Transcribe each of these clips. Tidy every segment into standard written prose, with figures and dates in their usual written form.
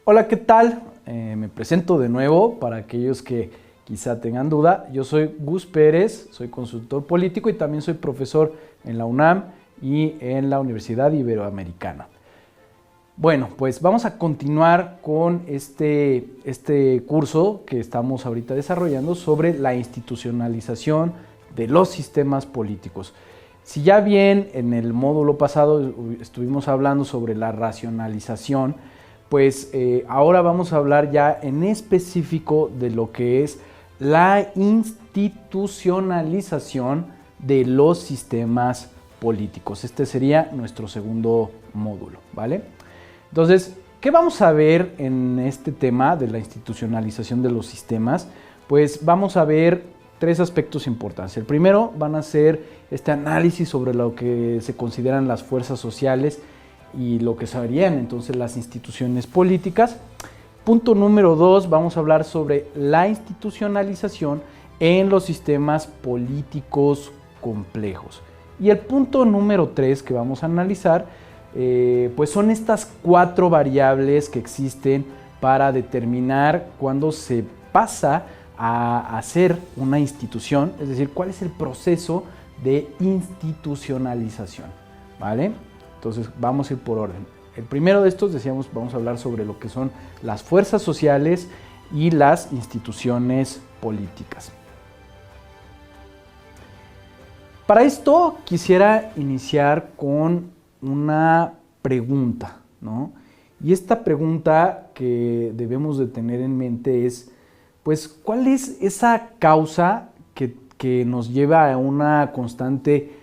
Hola, ¿qué tal? Me presento de nuevo para aquellos que quizá tengan duda. Yo soy Gus Pérez, soy consultor político y también soy profesor en la UNAM y en la Universidad Iberoamericana. Bueno, pues vamos a continuar con este curso que estamos ahorita desarrollando sobre la institucionalización de los sistemas políticos. Si ya bien en el módulo pasado estuvimos hablando sobre la racionalización, pues ahora vamos a hablar ya en específico de lo que es la institucionalización de los sistemas políticos. Este sería nuestro segundo módulo, ¿vale? Entonces, ¿qué vamos a ver en este tema de la institucionalización de los sistemas? Pues vamos a ver tres aspectos importantes. El primero van a ser este análisis sobre lo que se consideran las fuerzas sociales y lo que serían entonces las instituciones políticas. Punto número 2, vamos a hablar sobre la institucionalización en los sistemas políticos complejos. Y el punto número 3 que vamos a analizar, pues son estas 4 variables que existen para determinar cuándo se pasa a ser una institución, es decir, cuál es el proceso de institucionalización, ¿vale? Entonces vamos a ir por orden. El primero de estos, decíamos, vamos a hablar sobre lo que son las fuerzas sociales y las instituciones políticas. Para esto quisiera iniciar con una pregunta, ¿no? Y esta pregunta que debemos de tener en mente es, pues, ¿cuál es esa causa que nos lleva a una constante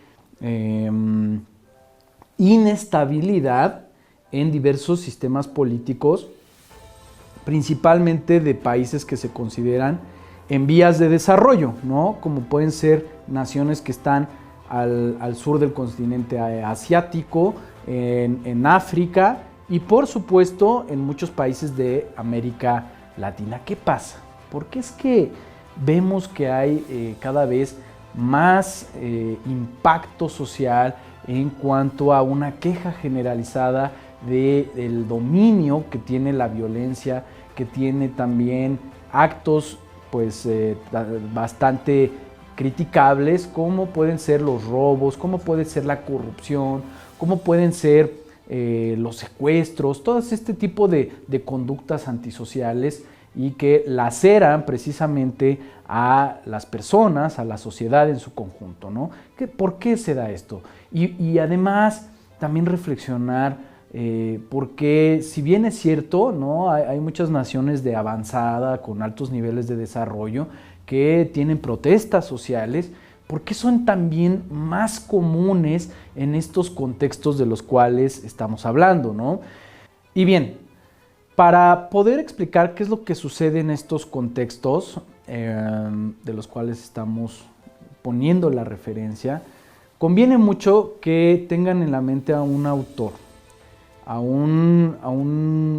inestabilidad en diversos sistemas políticos, principalmente de países que se consideran en vías de desarrollo, ¿no? Como pueden ser naciones que están al sur del continente asiático, en África y por supuesto en muchos países de América Latina. ¿Qué pasa? ¿Por qué es que vemos que hay cada vez más impacto social en cuanto a una queja generalizada del dominio que tiene la violencia, que tiene también actos pues bastante criticables, como pueden ser los robos, como puede ser la corrupción, como pueden ser los secuestros, todo este tipo de conductas antisociales y que laceran precisamente a las personas, a la sociedad en su conjunto, ¿no? ¿Por qué se da esto? Y además también reflexionar porque si bien es cierto, ¿no? Hay muchas naciones de avanzada con altos niveles de desarrollo que tienen protestas sociales, ¿por qué son también más comunes en estos contextos de los cuales estamos hablando, ¿no? Y bien, para poder explicar qué es lo que sucede en estos contextos de los cuales estamos poniendo la referencia, conviene mucho que tengan en la mente a un autor, a un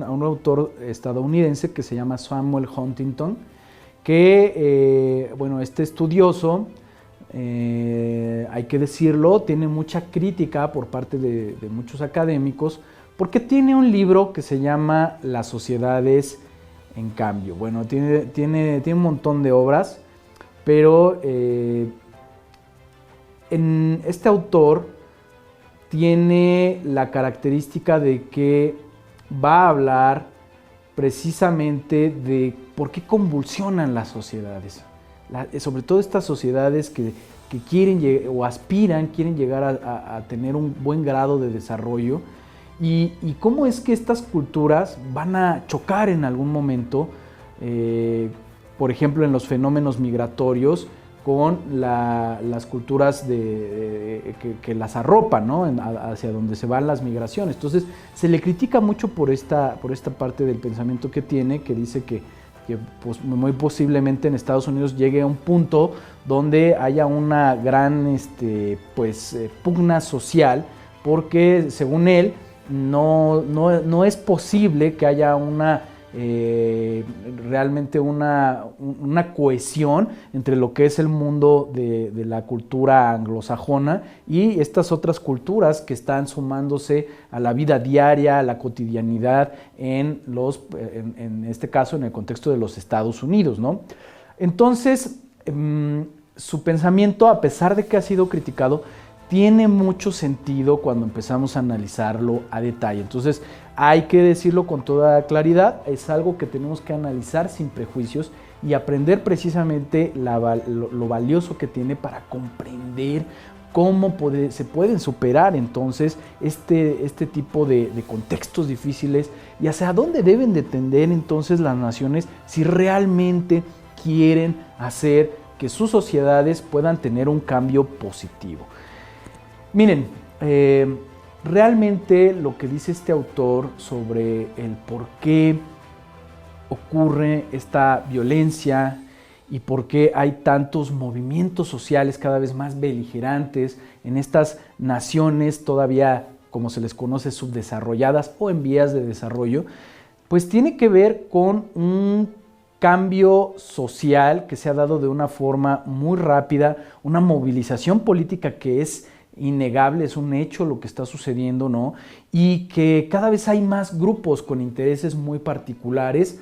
autor estadounidense que se llama Samuel Huntington, que, bueno, este estudioso, hay que decirlo, tiene mucha crítica por parte de muchos académicos, porque tiene un libro que se llama Las sociedades en cambio. Bueno, tiene un montón de obras, pero en este autor tiene la característica de que va a hablar precisamente de por qué convulsionan las sociedades, sobre todo estas sociedades que quieren o quieren llegar a tener un buen grado de desarrollo y cómo es que estas culturas van a chocar en algún momento, por ejemplo en los fenómenos migratorios, con las culturas que las arropan, ¿no? Hacia donde se van las migraciones. Entonces se le critica mucho por esta parte del pensamiento que tiene, que dice que pues, muy posiblemente en Estados Unidos llegue a un punto donde haya una gran pugna social, porque según él no es posible que haya una realmente una cohesión entre lo que es el mundo de la cultura anglosajona y estas otras culturas que están sumándose a la vida diaria, a la cotidianidad en este caso en el contexto de los Estados Unidos, ¿no? Entonces, su pensamiento, a pesar de que ha sido criticado, tiene mucho sentido cuando empezamos a analizarlo a detalle. Entonces, hay que decirlo con toda claridad, es algo que tenemos que analizar sin prejuicios y aprender precisamente lo valioso que tiene para comprender cómo se pueden superar entonces este tipo de contextos difíciles y hacia dónde deben de tender entonces las naciones si realmente quieren hacer que sus sociedades puedan tener un cambio positivo. Miren, realmente lo que dice este autor sobre el por qué ocurre esta violencia y por qué hay tantos movimientos sociales cada vez más beligerantes en estas naciones todavía, como se les conoce, subdesarrolladas o en vías de desarrollo, pues tiene que ver con un cambio social que se ha dado de una forma muy rápida, una movilización política que es innegable, es un hecho lo que está sucediendo, ¿no? Y que cada vez hay más grupos con intereses muy particulares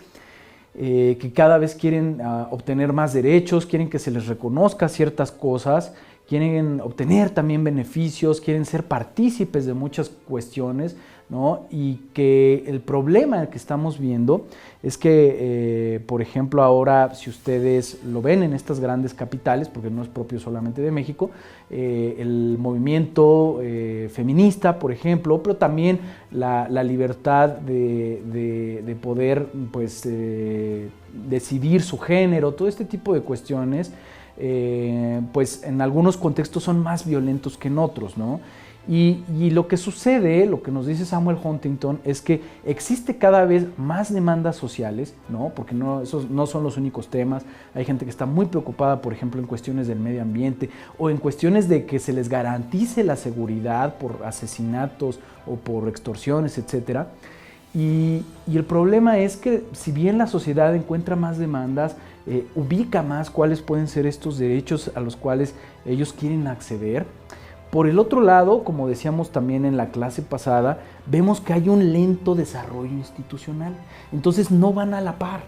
que cada vez quieren obtener más derechos, quieren que se les reconozca ciertas cosas, quieren obtener también beneficios, quieren ser partícipes de muchas cuestiones, ¿no? Y que el problema que estamos viendo es que, por ejemplo, ahora si ustedes lo ven en estas grandes capitales, porque no es propio solamente de México, el movimiento feminista, por ejemplo, pero también la libertad de poder pues, decidir su género, todo este tipo de cuestiones, pues en algunos contextos son más violentos que en otros, ¿no? Y lo que sucede, lo que nos dice Samuel Huntington, es que existe cada vez más demandas sociales, ¿no? Porque esos no son los únicos temas. Hay gente que está muy preocupada, por ejemplo, en cuestiones del medio ambiente o en cuestiones de que se les garantice la seguridad por asesinatos o por extorsiones, etc. Y el problema es que si bien la sociedad encuentra más demandas, ubica más cuáles pueden ser estos derechos a los cuales ellos quieren acceder, por el otro lado, como decíamos también en la clase pasada, vemos que hay un lento desarrollo institucional. Entonces no van a la par.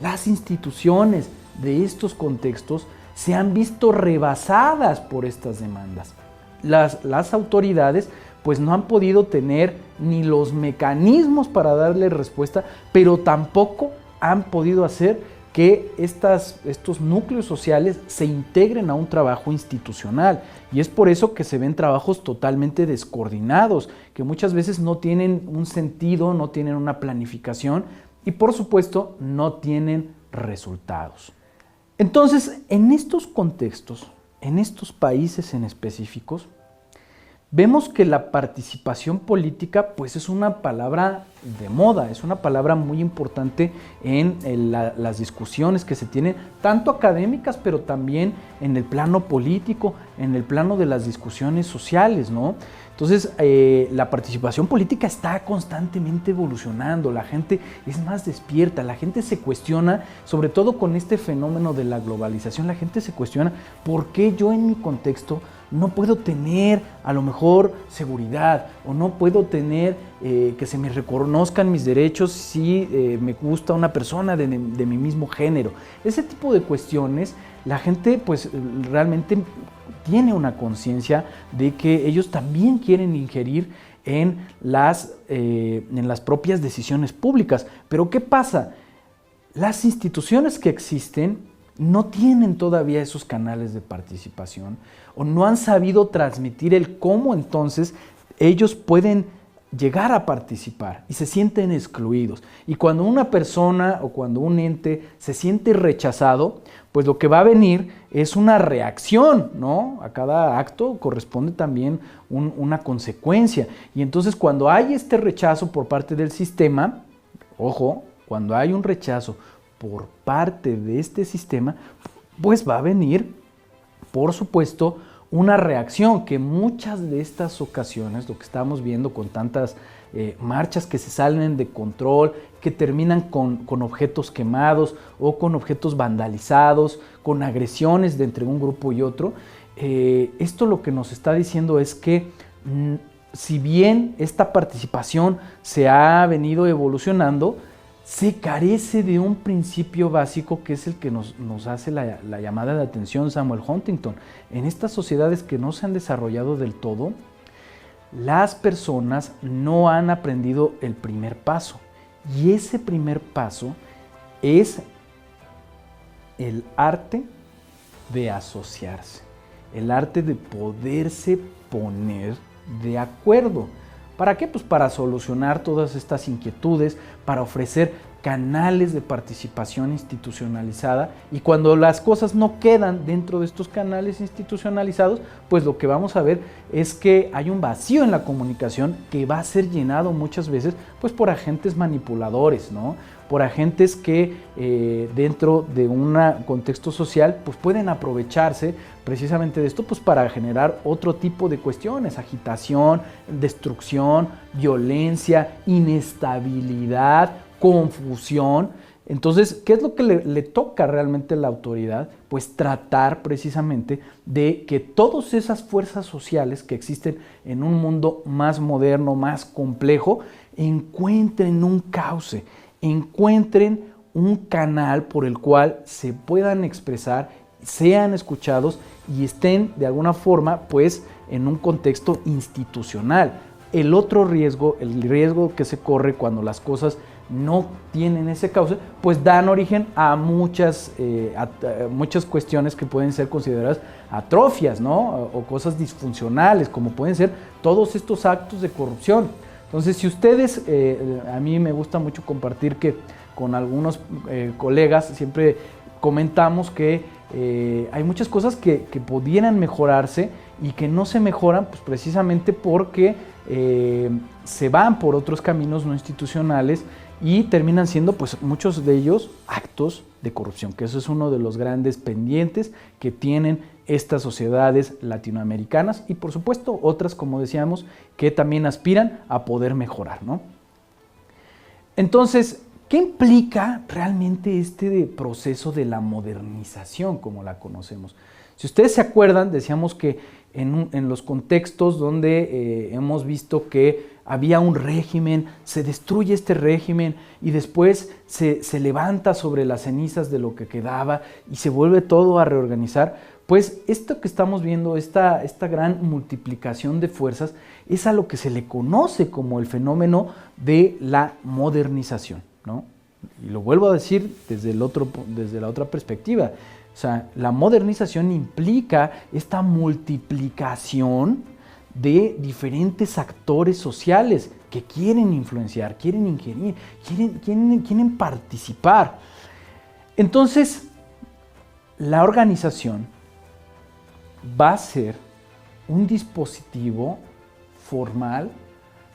Las instituciones de estos contextos se han visto rebasadas por estas demandas. Las autoridades pues no han podido tener ni los mecanismos para darle respuesta, pero tampoco han podido hacer que estos núcleos sociales se integren a un trabajo institucional. Y es por eso que se ven trabajos totalmente descoordinados, que muchas veces no tienen un sentido, no tienen una planificación y por supuesto no tienen resultados. Entonces, en estos contextos, en estos países en específicos, vemos que la participación política pues es una palabra de moda, es una palabra muy importante en las discusiones que se tienen, tanto académicas, pero también en el plano político, en el plano de las discusiones sociales, ¿no? Entonces, la participación política está constantemente evolucionando, la gente es más despierta, la gente se cuestiona, sobre todo con este fenómeno de la globalización, la gente se cuestiona por qué yo en mi contexto no puedo tener a lo mejor seguridad o no puedo tener que se me reconozcan mis derechos si me gusta una persona de mi mismo género. Ese tipo de cuestiones, la gente pues realmente tiene una conciencia de que ellos también quieren ingerir en las propias decisiones públicas. Pero ¿qué pasa? Las instituciones que existen no tienen todavía esos canales de participación o no han sabido transmitir el cómo entonces ellos pueden llegar a participar y se sienten excluidos. Y cuando una persona o cuando un ente se siente rechazado, pues lo que va a venir es una reacción, ¿no? A cada acto corresponde también una consecuencia. Y entonces cuando hay este rechazo por parte del sistema, ojo, cuando hay un rechazo por parte de este sistema, pues va a venir, por supuesto, una reacción que muchas de estas ocasiones, lo que estamos viendo con tantas marchas que se salen de control, que terminan con objetos quemados o con objetos vandalizados, con agresiones de entre un grupo y otro, esto lo que nos está diciendo es que si bien esta participación se ha venido evolucionando, se carece de un principio básico que es el que nos hace la llamada de atención Samuel Huntington. En estas sociedades que no se han desarrollado del todo, las personas no han aprendido el primer paso. Y ese primer paso es el arte de asociarse, el arte de poderse poner de acuerdo. ¿Para qué? Pues para solucionar todas estas inquietudes, para ofrecer canales de participación institucionalizada, y cuando las cosas no quedan dentro de estos canales institucionalizados, pues lo que vamos a ver es que hay un vacío en la comunicación que va a ser llenado muchas veces pues por agentes manipuladores, ¿no? Por agentes que dentro de un contexto social pues pueden aprovecharse precisamente de esto pues para generar otro tipo de cuestiones: agitación, destrucción, violencia, inestabilidad, confusión. Entonces, ¿qué es lo que le toca realmente a la autoridad? Pues tratar precisamente de que todas esas fuerzas sociales que existen en un mundo más moderno, más complejo, encuentren un cauce, encuentren un canal por el cual se puedan expresar, sean escuchados y estén de alguna forma pues en un contexto institucional. El otro riesgo, el riesgo que se corre cuando las cosas no tienen ese cauce, pues dan origen a muchas cuestiones que pueden ser consideradas atrofias, ¿no? O cosas disfuncionales, como pueden ser todos estos actos de corrupción. Entonces, si ustedes, a mí me gusta mucho compartir que con algunos colegas siempre comentamos que hay muchas cosas que pudieran mejorarse y que no se mejoran pues precisamente porque se van por otros caminos no institucionales y terminan siendo pues muchos de ellos actos de corrupción, que eso es uno de los grandes pendientes que tienen estas sociedades latinoamericanas y por supuesto otras, como decíamos, que también aspiran a poder mejorar, ¿no? Entonces, ¿qué implica realmente este proceso de la modernización como la conocemos? Si ustedes se acuerdan, decíamos que en los contextos donde hemos visto que había un régimen, se destruye este régimen y después se levanta sobre las cenizas de lo que quedaba y se vuelve todo a reorganizar, pues esto que estamos viendo, esta gran multiplicación de fuerzas, es a lo que se le conoce como el fenómeno de la modernización, ¿no? Y lo vuelvo a decir desde la otra perspectiva. O sea, la modernización implica esta multiplicación de diferentes actores sociales que quieren influenciar, quieren ingerir, quieren participar. Entonces, la organización va a ser un dispositivo formal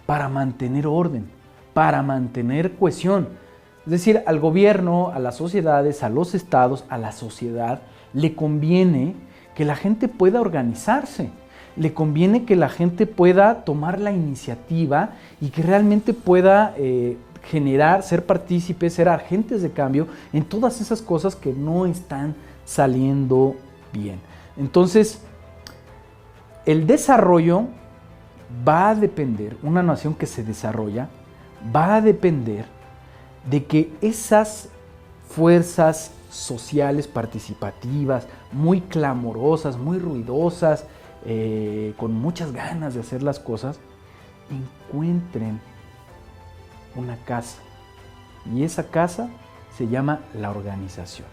para mantener orden, para mantener cohesión. Es decir, al gobierno, a las sociedades, a los estados, a la sociedad, le conviene que la gente pueda organizarse, le conviene que la gente pueda tomar la iniciativa y que realmente pueda generar, ser partícipes, ser agentes de cambio en todas esas cosas que no están saliendo bien. Entonces, el desarrollo va a depender, una nación que se desarrolla, va a depender de que esas fuerzas sociales participativas, muy clamorosas, muy ruidosas, con muchas ganas de hacer las cosas, encuentren una casa. Y esa casa se llama la organización.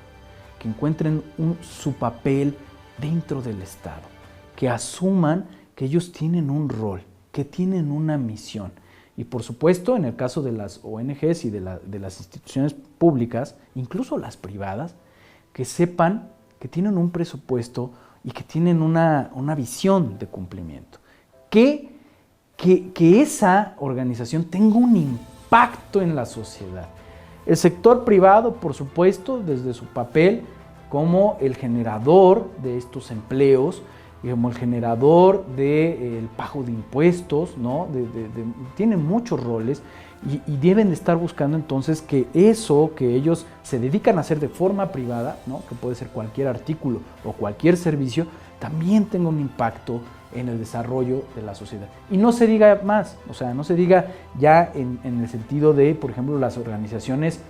Que encuentren su papel dentro del Estado. Que asuman que ellos tienen un rol, que tienen una misión. Y por supuesto, en el caso de las ONGs y de las instituciones públicas, incluso las privadas, que sepan que tienen un presupuesto y que tienen una visión de cumplimiento. Que esa organización tenga un impacto en la sociedad. El sector privado, por supuesto, desde su papel como el generador de estos empleos, como el generador del pago de impuestos, ¿no? Tienen muchos roles y deben de estar buscando entonces que eso que ellos se dedican a hacer de forma privada, ¿no? Que puede ser cualquier artículo o cualquier servicio, también tenga un impacto en el desarrollo de la sociedad. Y no se diga más, o sea, no se diga ya en el sentido de, por ejemplo, las organizaciones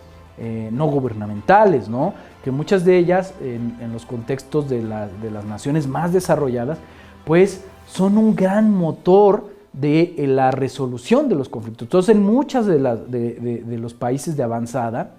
no gubernamentales, ¿no? Que muchas de ellas, en los contextos de las naciones más desarrolladas, pues son un gran motor de la resolución de los conflictos. Entonces, en muchos de los países de avanzada,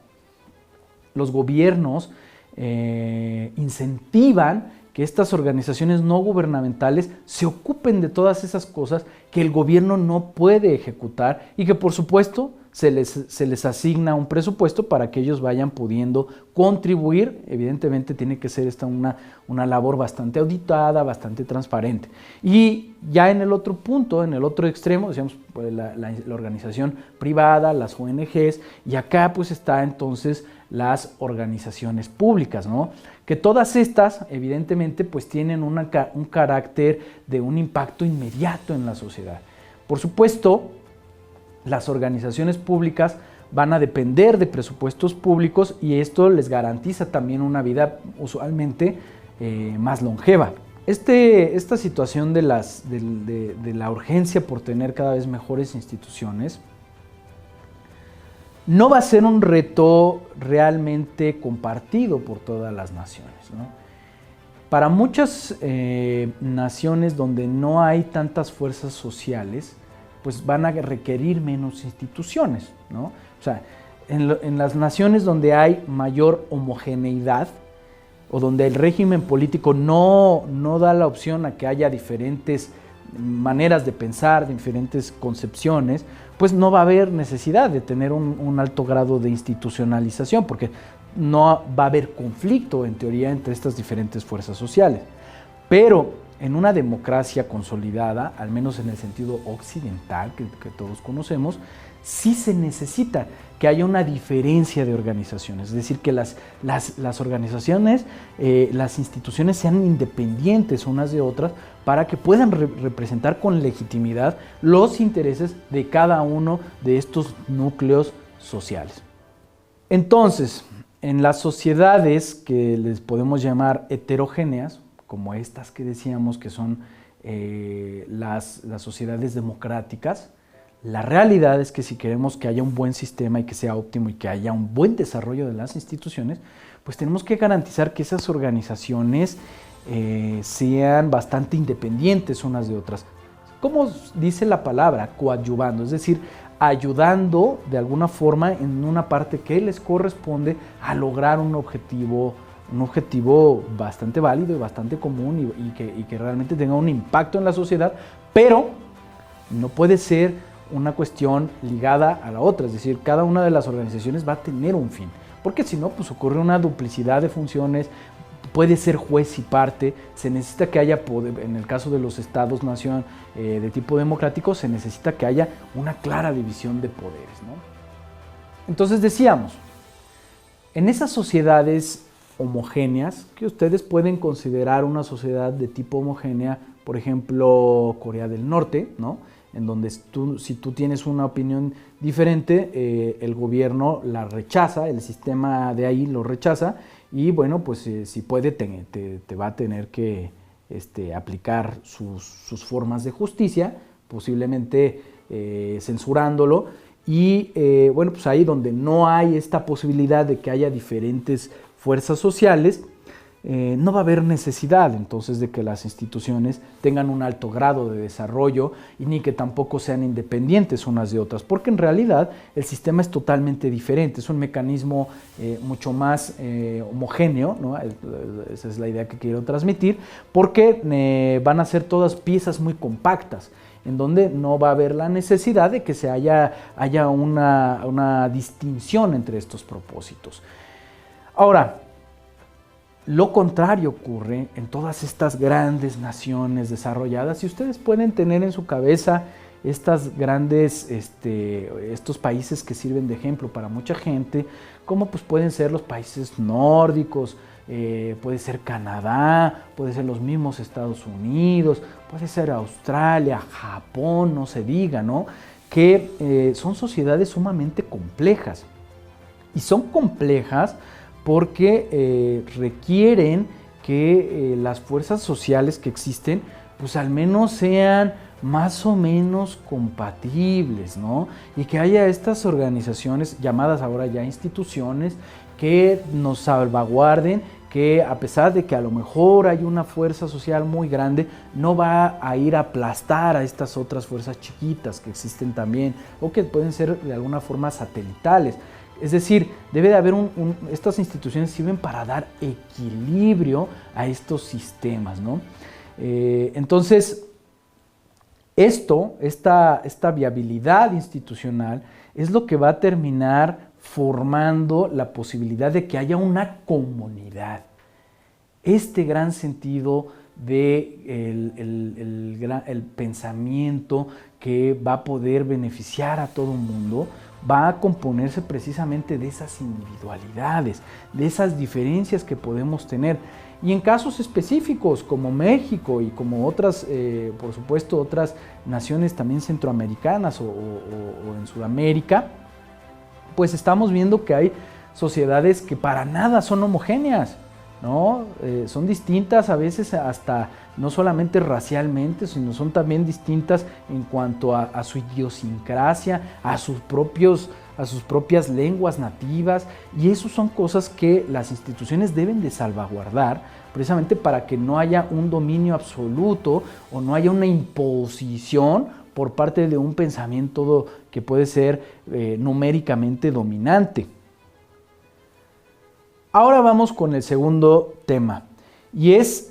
los gobiernos incentivan que estas organizaciones no gubernamentales se ocupen de todas esas cosas que el gobierno no puede ejecutar y que, por supuesto, se les asigna un presupuesto para que ellos vayan pudiendo contribuir. Evidentemente tiene que ser esta una labor bastante auditada, bastante transparente. Y ya en el otro punto, en el otro extremo, decíamos, pues, la organización privada, las ONGs, y acá pues está entonces las organizaciones públicas, ¿no? Que todas estas, evidentemente, pues tienen un carácter de un impacto inmediato en la sociedad. Por supuesto, las organizaciones públicas van a depender de presupuestos públicos y esto les garantiza también una vida usualmente más longeva. Esta situación de la urgencia por tener cada vez mejores instituciones no va a ser un reto realmente compartido por todas las naciones, ¿no? Para muchas naciones donde no hay tantas fuerzas sociales, pues van a requerir menos instituciones, ¿no? O sea, en las naciones donde hay mayor homogeneidad o donde el régimen político no da la opción a que haya diferentes maneras de pensar, diferentes concepciones, pues no va a haber necesidad de tener un alto grado de institucionalización, porque no va a haber conflicto, en teoría, entre estas diferentes fuerzas sociales. Pero en una democracia consolidada, al menos en el sentido occidental que todos conocemos, sí se necesita que haya una diferencia de organizaciones, es decir, que las organizaciones, las instituciones sean independientes unas de otras para que puedan representar con legitimidad los intereses de cada uno de estos núcleos sociales. Entonces, en las sociedades que les podemos llamar heterogéneas, como estas que decíamos que son las sociedades democráticas, la realidad es que si queremos que haya un buen sistema y que sea óptimo y que haya un buen desarrollo de las instituciones, pues tenemos que garantizar que esas organizaciones sean bastante independientes unas de otras. ¿Cómo dice la palabra? Coadyuvando, es decir, ayudando de alguna forma en una parte que les corresponde a lograr un objetivo bastante válido y bastante común y que realmente tenga un impacto en la sociedad, pero no puede ser una cuestión ligada a la otra, es decir, cada una de las organizaciones va a tener un fin, porque si no, pues ocurre una duplicidad de funciones, puede ser juez y parte, se necesita que haya poder, en el caso de los estados-nación de tipo democrático, se necesita que haya una clara división de poderes, ¿no? Entonces decíamos, en esas sociedades homogéneas, que ustedes pueden considerar una sociedad de tipo homogénea, por ejemplo, Corea del Norte, ¿no? En donde si tú tienes una opinión diferente, el gobierno la rechaza, el sistema de ahí lo rechaza y bueno, pues si puede te va a tener que aplicar sus formas de justicia, posiblemente censurándolo y bueno, pues ahí donde no hay esta posibilidad de que haya diferentes fuerzas sociales, no va a haber necesidad entonces de que las instituciones tengan un alto grado de desarrollo y ni que tampoco sean independientes unas de otras, porque en realidad el sistema es totalmente diferente, es un mecanismo mucho más homogéneo, ¿no? Esa es la idea que quiero transmitir, porque van a ser todas piezas muy compactas, en donde no va a haber la necesidad de que haya una distinción entre estos propósitos. Ahora, lo contrario ocurre en todas estas grandes naciones desarrolladas y ustedes pueden tener en su cabeza estas grandes, estos países que sirven de ejemplo para mucha gente, como pues pueden ser los países nórdicos, puede ser Canadá, puede ser los mismos Estados Unidos, puede ser Australia, Japón, no se diga, ¿no? Que son sociedades sumamente complejas. Y son complejas porque requieren que las fuerzas sociales que existen, pues al menos sean más o menos compatibles, ¿no? Y que haya estas organizaciones, llamadas ahora ya instituciones, que nos salvaguarden, que a pesar de que a lo mejor hay una fuerza social muy grande, no va a ir a aplastar a estas otras fuerzas chiquitas que existen también, o que pueden ser de alguna forma satelitales. Es decir, debe de haber estas instituciones sirven para dar equilibrio a estos sistemas, ¿no? Entonces, esta viabilidad institucional es lo que va a terminar formando la posibilidad de que haya una comunidad. Este gran sentido de el pensamiento que va a poder beneficiar a todo el mundo, va a componerse precisamente de esas individualidades, de esas diferencias que podemos tener. Y en casos específicos como México y como otras, por supuesto, otras naciones también centroamericanas o en Sudamérica, pues estamos viendo que hay sociedades que para nada son homogéneas, ¿no? Son distintas a veces hasta no solamente racialmente, sino son también distintas en cuanto a su idiosincrasia, a sus propias lenguas nativas, y eso son cosas que las instituciones deben de salvaguardar precisamente para que no haya un dominio absoluto o no haya una imposición por parte de un pensamiento que puede ser numéricamente dominante. Ahora vamos con el segundo tema, y es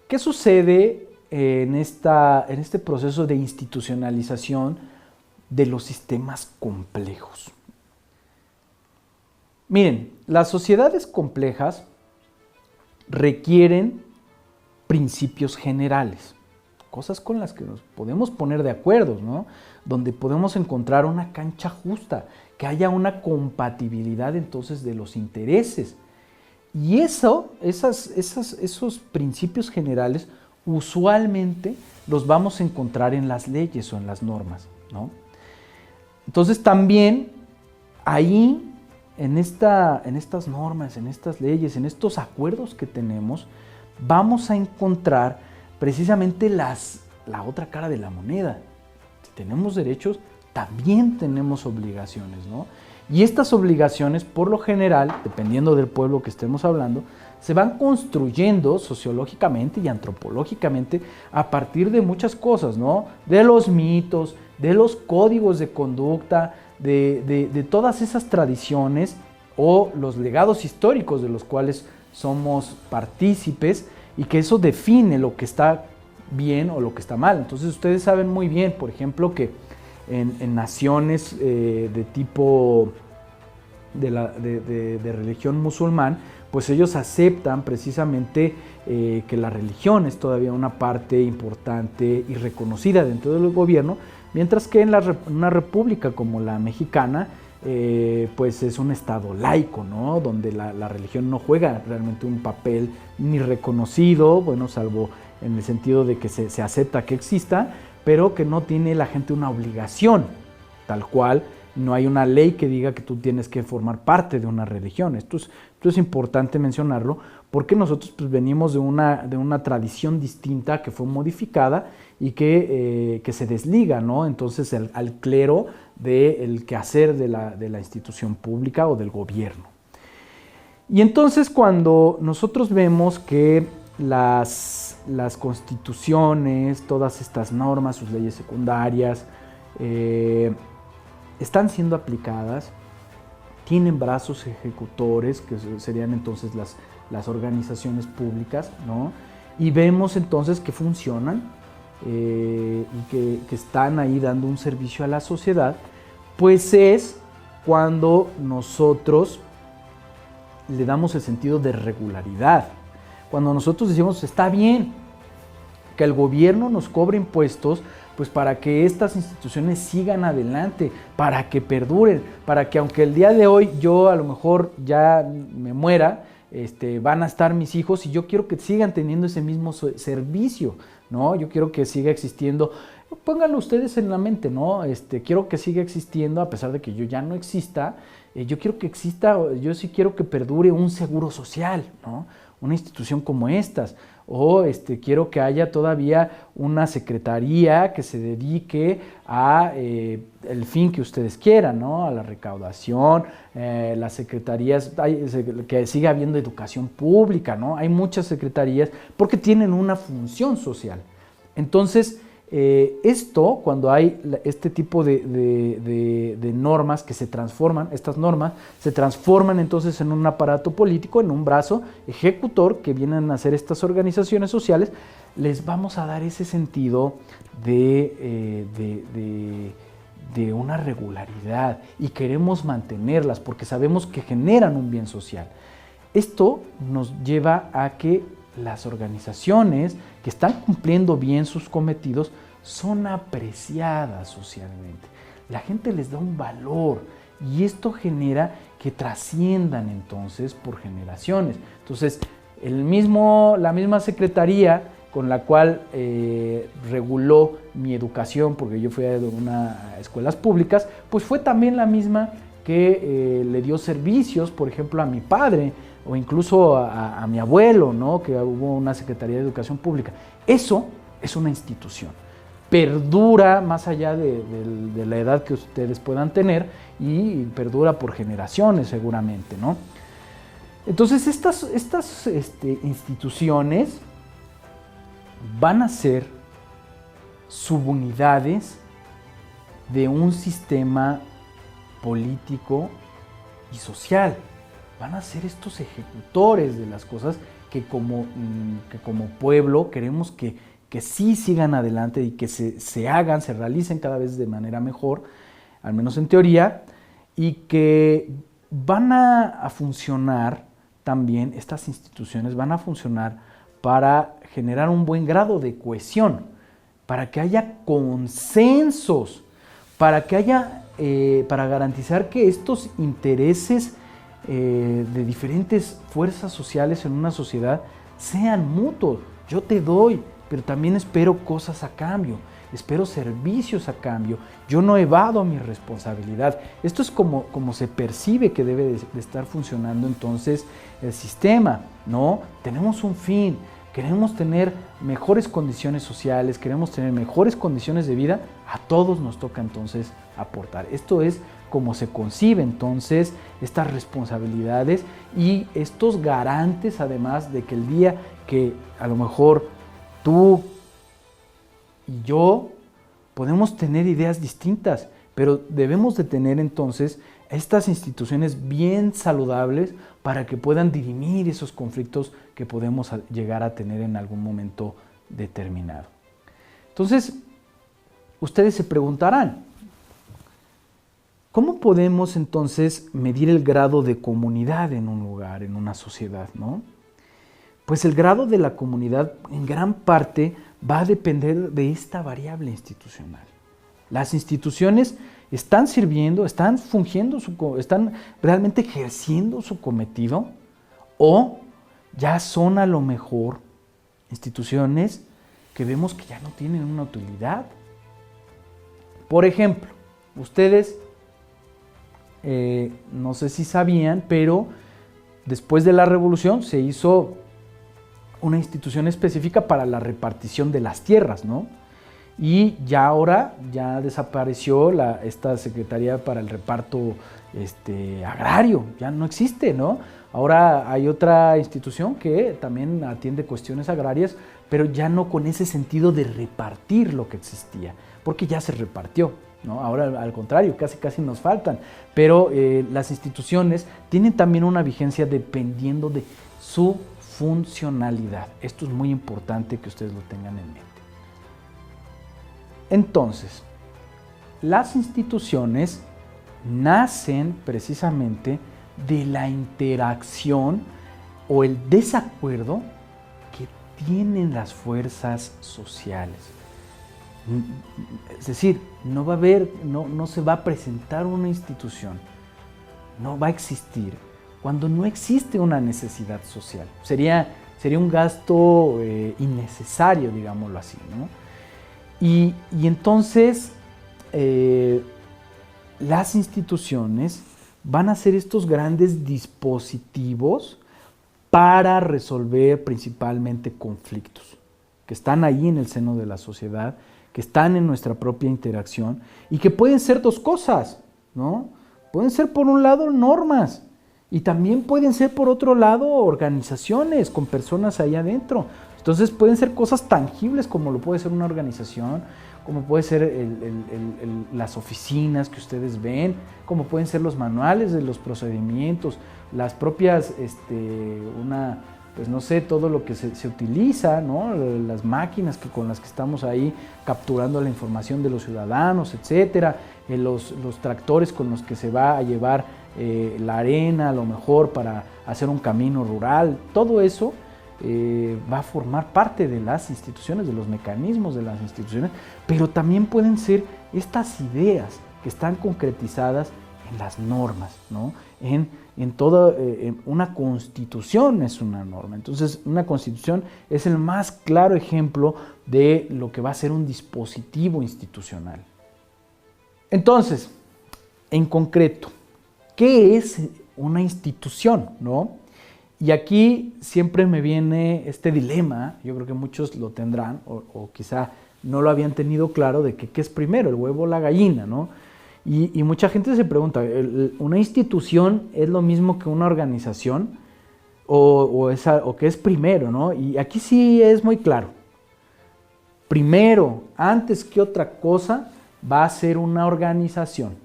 ¿qué sucede en este proceso de institucionalización de los sistemas complejos? Miren, las sociedades complejas requieren principios generales, cosas con las que nos podemos poner de acuerdo, ¿no? Donde podemos encontrar una cancha justa, que haya una compatibilidad entonces de los intereses. Y esos principios generales usualmente los vamos a encontrar en las leyes o en las normas, ¿no? Entonces también ahí, en estas normas, en estas leyes, en estos acuerdos que tenemos, vamos a encontrar precisamente la otra cara de la moneda. Si tenemos derechos, también tenemos obligaciones, ¿no? Y estas obligaciones, por lo general, dependiendo del pueblo que estemos hablando, se van construyendo sociológicamente y antropológicamente a partir de muchas cosas, ¿no? De los mitos, de los códigos de conducta, de todas esas tradiciones o los legados históricos de los cuales somos partícipes, y que eso define lo que está bien o lo que está mal. Entonces ustedes saben muy bien, por ejemplo, que en naciones de tipo de religión musulmán, pues ellos aceptan precisamente que la religión es todavía una parte importante y reconocida dentro del gobierno, mientras que en una república como la mexicana, pues es un estado laico, ¿no? Donde la religión no juega realmente un papel ni reconocido, bueno, salvo en el sentido de que se acepta que exista, pero que no tiene la gente una obligación, tal cual. No hay una ley que diga que tú tienes que formar parte de una religión. Esto es importante mencionarlo, porque nosotros pues venimos de una tradición distinta que fue modificada y que se desliga, ¿no? Entonces al clero del quehacer de la institución pública o del gobierno. Y entonces cuando nosotros vemos que las constituciones, todas estas normas, sus leyes secundarias, están siendo aplicadas, tienen brazos ejecutores, que serían entonces las organizaciones públicas, ¿no? Y vemos entonces que funcionan y que están ahí dando un servicio a la sociedad, pues es cuando nosotros le damos el sentido de regularidad. Cuando nosotros decimos, está bien, que el gobierno nos cobre impuestos, pues para que estas instituciones sigan adelante, para que perduren, para que aunque el día de hoy yo a lo mejor ya me muera, van a estar mis hijos y yo quiero que sigan teniendo ese mismo servicio, ¿no? Yo quiero que siga existiendo, pónganlo ustedes en la mente, ¿no? Quiero que siga existiendo a pesar de que yo ya no exista, yo quiero que exista, yo sí quiero que perdure un seguro social, ¿no? Una institución como estas, o quiero que haya todavía una secretaría que se dedique a el fin que ustedes quieran, ¿no? A la recaudación, las secretarías, que siga habiendo educación pública, ¿no? Hay muchas secretarías porque tienen una función social. Entonces, esto, cuando hay este tipo de normas que se transforman, estas normas se transforman entonces en un aparato político, en un brazo ejecutor que vienen a hacer estas organizaciones sociales, les vamos a dar ese sentido de una regularidad y queremos mantenerlas porque sabemos que generan un bien social. Esto nos lleva a que las organizaciones que están cumpliendo bien sus cometidos son apreciadas socialmente. La gente les da un valor y esto genera que trasciendan entonces por generaciones. Entonces, la misma secretaría con la cual reguló mi educación, porque yo fui a escuelas públicas, pues fue también la misma que le dio servicios, por ejemplo, a mi padre, o incluso a mi abuelo, ¿no? Que hubo una Secretaría de Educación Pública. Eso es una institución. Perdura más allá de la edad que ustedes puedan tener y perdura por generaciones seguramente, ¿no? Entonces estas instituciones van a ser subunidades de un sistema político y social. Van a ser estos ejecutores de las cosas que como pueblo queremos que sí sigan adelante y que se hagan, se realicen cada vez de manera mejor, al menos en teoría, y que van a funcionar también, estas instituciones van a funcionar para generar un buen grado de cohesión, para que haya consensos, para garantizar que estos intereses de diferentes fuerzas sociales en una sociedad sean mutuos. Yo te doy, pero también espero cosas a cambio, espero servicios a cambio, yo no evado mi responsabilidad. Esto es como se percibe que debe de estar funcionando entonces el sistema, ¿no? Tenemos un fin, queremos tener mejores condiciones sociales, queremos tener mejores condiciones de vida, a todos nos toca entonces aportar. Esto es como se concibe entonces estas responsabilidades y estos garantes, además de que el día que a lo mejor tú y yo podemos tener ideas distintas, pero debemos de tener entonces estas instituciones bien saludables para que puedan dirimir esos conflictos que podemos llegar a tener en algún momento determinado. Entonces, ustedes se preguntarán, ¿cómo podemos entonces medir el grado de comunidad en un lugar, en una sociedad, ¿no? Pues el grado de la comunidad en gran parte va a depender de esta variable institucional. Las instituciones están sirviendo, están fungiendo, están realmente ejerciendo su cometido, o ya son a lo mejor instituciones que vemos que ya no tienen una utilidad. Por ejemplo, ustedes no sé si sabían, pero después de la Revolución se hizo una institución específica para la repartición de las tierras, ¿no? Y ya ahora ya desapareció esta Secretaría para el Reparto Agrario, ya no existe, ¿no? Ahora hay otra institución que también atiende cuestiones agrarias, pero ya no con ese sentido de repartir lo que existía, porque ya se repartió, ¿no? Ahora al contrario, casi nos faltan, pero las instituciones tienen también una vigencia dependiendo de su funcionalidad. Esto es muy importante que ustedes lo tengan en mente. Entonces, las instituciones nacen precisamente de la interacción o el desacuerdo que tienen las fuerzas sociales. Es decir, no va a haber, no se va a presentar una institución, no va a existir cuando no existe una necesidad social. Sería un gasto innecesario, digámoslo así, ¿no? Y entonces las instituciones van a ser estos grandes dispositivos para resolver principalmente conflictos que están ahí en el seno de la sociedad, que están en nuestra propia interacción y que pueden ser dos cosas, ¿no? Pueden ser por un lado normas y también pueden ser por otro lado organizaciones con personas ahí adentro. Entonces pueden ser cosas tangibles como lo puede ser una organización, como puede ser las oficinas que ustedes ven, como pueden ser los manuales de los procedimientos, las propias, pues no sé, todo lo que se utiliza, ¿no? Las máquinas con las que estamos ahí capturando la información de los ciudadanos, etcétera, los tractores con los que se va a llevar la arena, a lo mejor para hacer un camino rural, todo eso va a formar parte de las instituciones, de los mecanismos de las instituciones, pero también pueden ser estas ideas que están concretizadas en las normas, ¿no? En toda una constitución es una norma. Entonces, una constitución es el más claro ejemplo de lo que va a ser un dispositivo institucional. Entonces, en concreto, ¿qué es una institución, no? Y aquí siempre me viene este dilema, yo creo que muchos lo tendrán, o quizá no lo habían tenido claro, de que qué es primero, el huevo o la gallina, ¿no? Y mucha gente se pregunta, ¿una institución es lo mismo que una organización? ¿O qué es primero, no? Y aquí sí es muy claro. Primero, antes que otra cosa, va a ser una organización.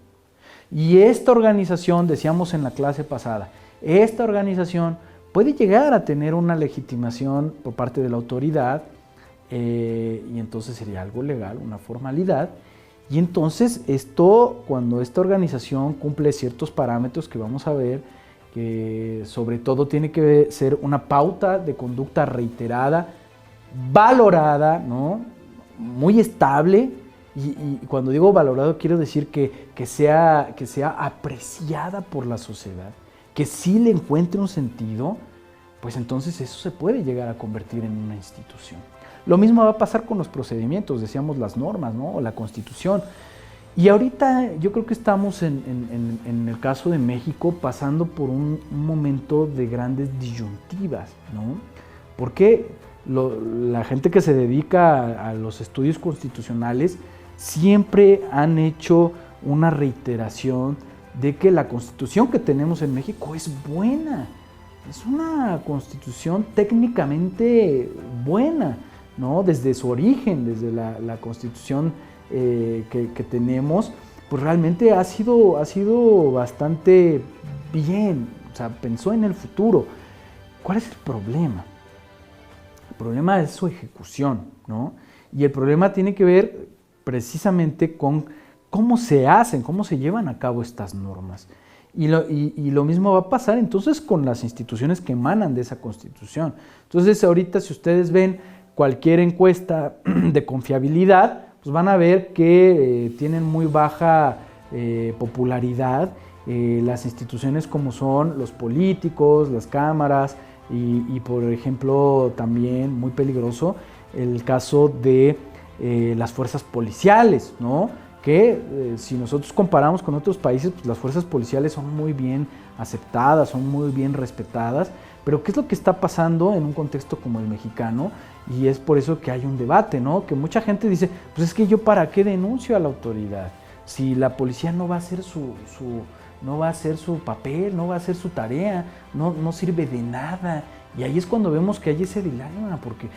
Y esta organización, decíamos en la clase pasada, esta organización puede llegar a tener una legitimación por parte de la autoridad, y entonces sería algo legal, una formalidad. Y entonces cuando esta organización cumple ciertos parámetros que vamos a ver, que sobre todo tiene que ser una pauta de conducta reiterada, valorada, ¿no? Muy estable, y cuando digo valorado quiero decir que sea apreciada por la sociedad, que sí le encuentre un sentido, pues entonces eso se puede llegar a convertir en una institución. Lo mismo va a pasar con los procedimientos, decíamos las normas, ¿no? O la Constitución. Y ahorita yo creo que estamos en el caso de México pasando por un momento de grandes disyuntivas, ¿no? Porque la gente que se dedica a los estudios constitucionales siempre han hecho una reiteración de que la Constitución que tenemos en México es buena. Es una Constitución técnicamente buena, ¿no? Desde su origen, desde la Constitución que tenemos, pues realmente ha sido bastante bien, o sea, pensó en el futuro. ¿Cuál es el problema? El problema es su ejecución, ¿no? Y el problema tiene que ver precisamente con cómo se hacen, cómo se llevan a cabo estas normas. Y lo mismo va a pasar entonces con las instituciones que emanan de esa Constitución. Entonces ahorita si ustedes ven cualquier encuesta de confiabilidad, pues van a ver que tienen muy baja popularidad las instituciones como son los políticos, las cámaras y por ejemplo también muy peligroso el caso de las fuerzas policiales, ¿no? Que si nosotros comparamos con otros países, pues las fuerzas policiales son muy bien aceptadas, son muy bien respetadas, pero ¿qué es lo que está pasando en un contexto como el mexicano? Y es por eso que hay un debate, ¿no? Que mucha gente dice, pues es que yo para qué denuncio a la autoridad, si la policía no va a hacer no va a hacer su papel, no va a hacer su tarea, no sirve de nada. Y ahí es cuando vemos que hay ese dilema, porque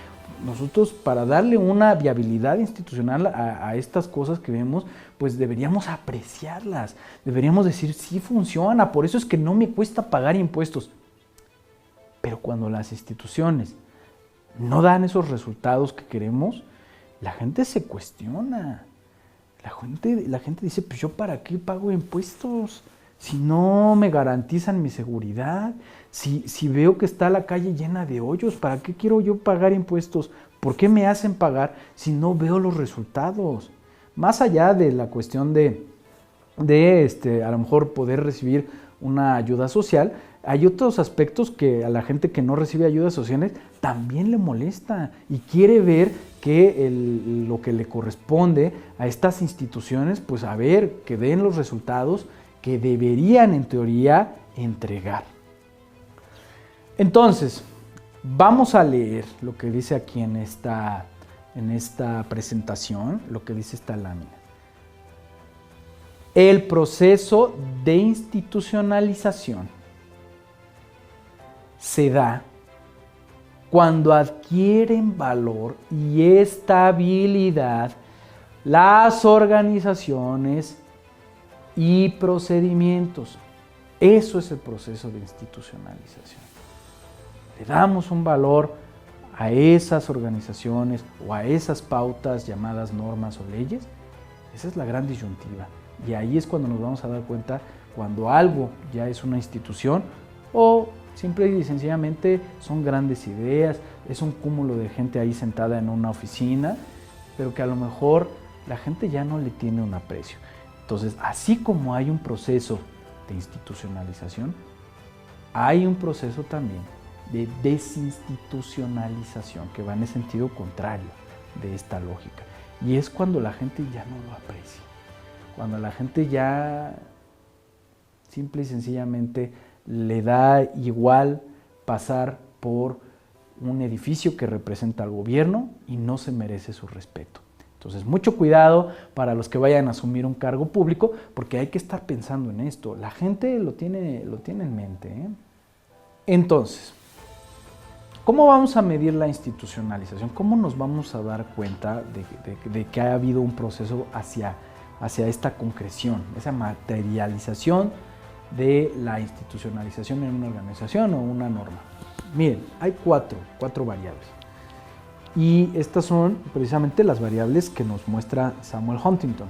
nosotros para darle una viabilidad institucional a estas cosas que vemos, pues deberíamos apreciarlas, deberíamos decir, sí funciona, por eso es que no me cuesta pagar impuestos. Pero cuando las instituciones no dan esos resultados que queremos, la gente se cuestiona. La gente dice, pues yo para qué pago impuestos si no me garantizan mi seguridad, si veo que está la calle llena de hoyos, ¿para qué quiero yo pagar impuestos? ¿Por qué me hacen pagar si no veo los resultados? Más allá de la cuestión de a lo mejor poder recibir una ayuda social, hay otros aspectos que a la gente que no recibe ayudas sociales también le molesta y quiere ver que lo que le corresponde a estas instituciones, pues a ver, que den los resultados que deberían en teoría entregar. Entonces, vamos a leer lo que dice aquí en esta presentación, lo que dice esta lámina. El proceso de institucionalización se da cuando adquieren valor y estabilidad las organizaciones y procedimientos. Eso es el proceso de institucionalización. Le damos un valor a esas organizaciones o a esas pautas llamadas normas o leyes. Esa es la gran disyuntiva. Y ahí es cuando nos vamos a dar cuenta cuando algo ya es una institución o simple y sencillamente son grandes ideas, es un cúmulo de gente ahí sentada en una oficina, pero que a lo mejor la gente ya no le tiene un aprecio. Entonces, así como hay un proceso de institucionalización, hay un proceso también de desinstitucionalización que va en el sentido contrario de esta lógica. Y es cuando la gente ya no lo aprecia, cuando la gente ya simple y sencillamente le da igual pasar por un edificio que representa al gobierno y no se merece su respeto. Entonces, mucho cuidado para los que vayan a asumir un cargo público, porque hay que estar pensando en esto. La gente lo tiene en mente, ¿eh? Entonces, ¿cómo vamos a medir la institucionalización? ¿Cómo nos vamos a dar cuenta de que ha habido un proceso hacia esta concreción, esa materialización de la institucionalización en una organización o una norma? Miren, hay cuatro variables. Y estas son precisamente las variables que nos muestra Samuel Huntington.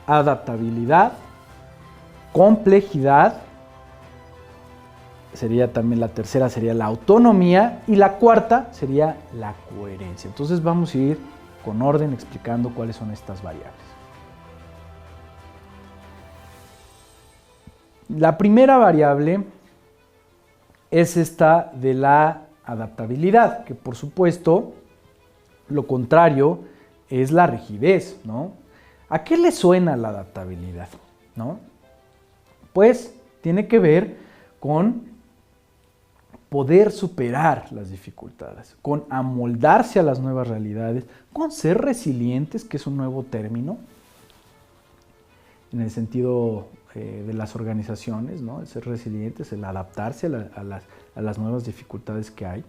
Adaptabilidad, complejidad, sería también la tercera, sería la autonomía, y la cuarta sería la coherencia. Entonces vamos a ir con orden explicando cuáles son estas variables. La primera variable es esta de la adaptabilidad, que por supuesto lo contrario es la rigidez, ¿no? ¿A qué le suena la adaptabilidad, no? Pues tiene que ver con poder superar las dificultades, con amoldarse a las nuevas realidades, con ser resilientes, que es un nuevo término en el sentido de las organizaciones, ¿no? El ser resilientes, el adaptarse a las nuevas dificultades que hay.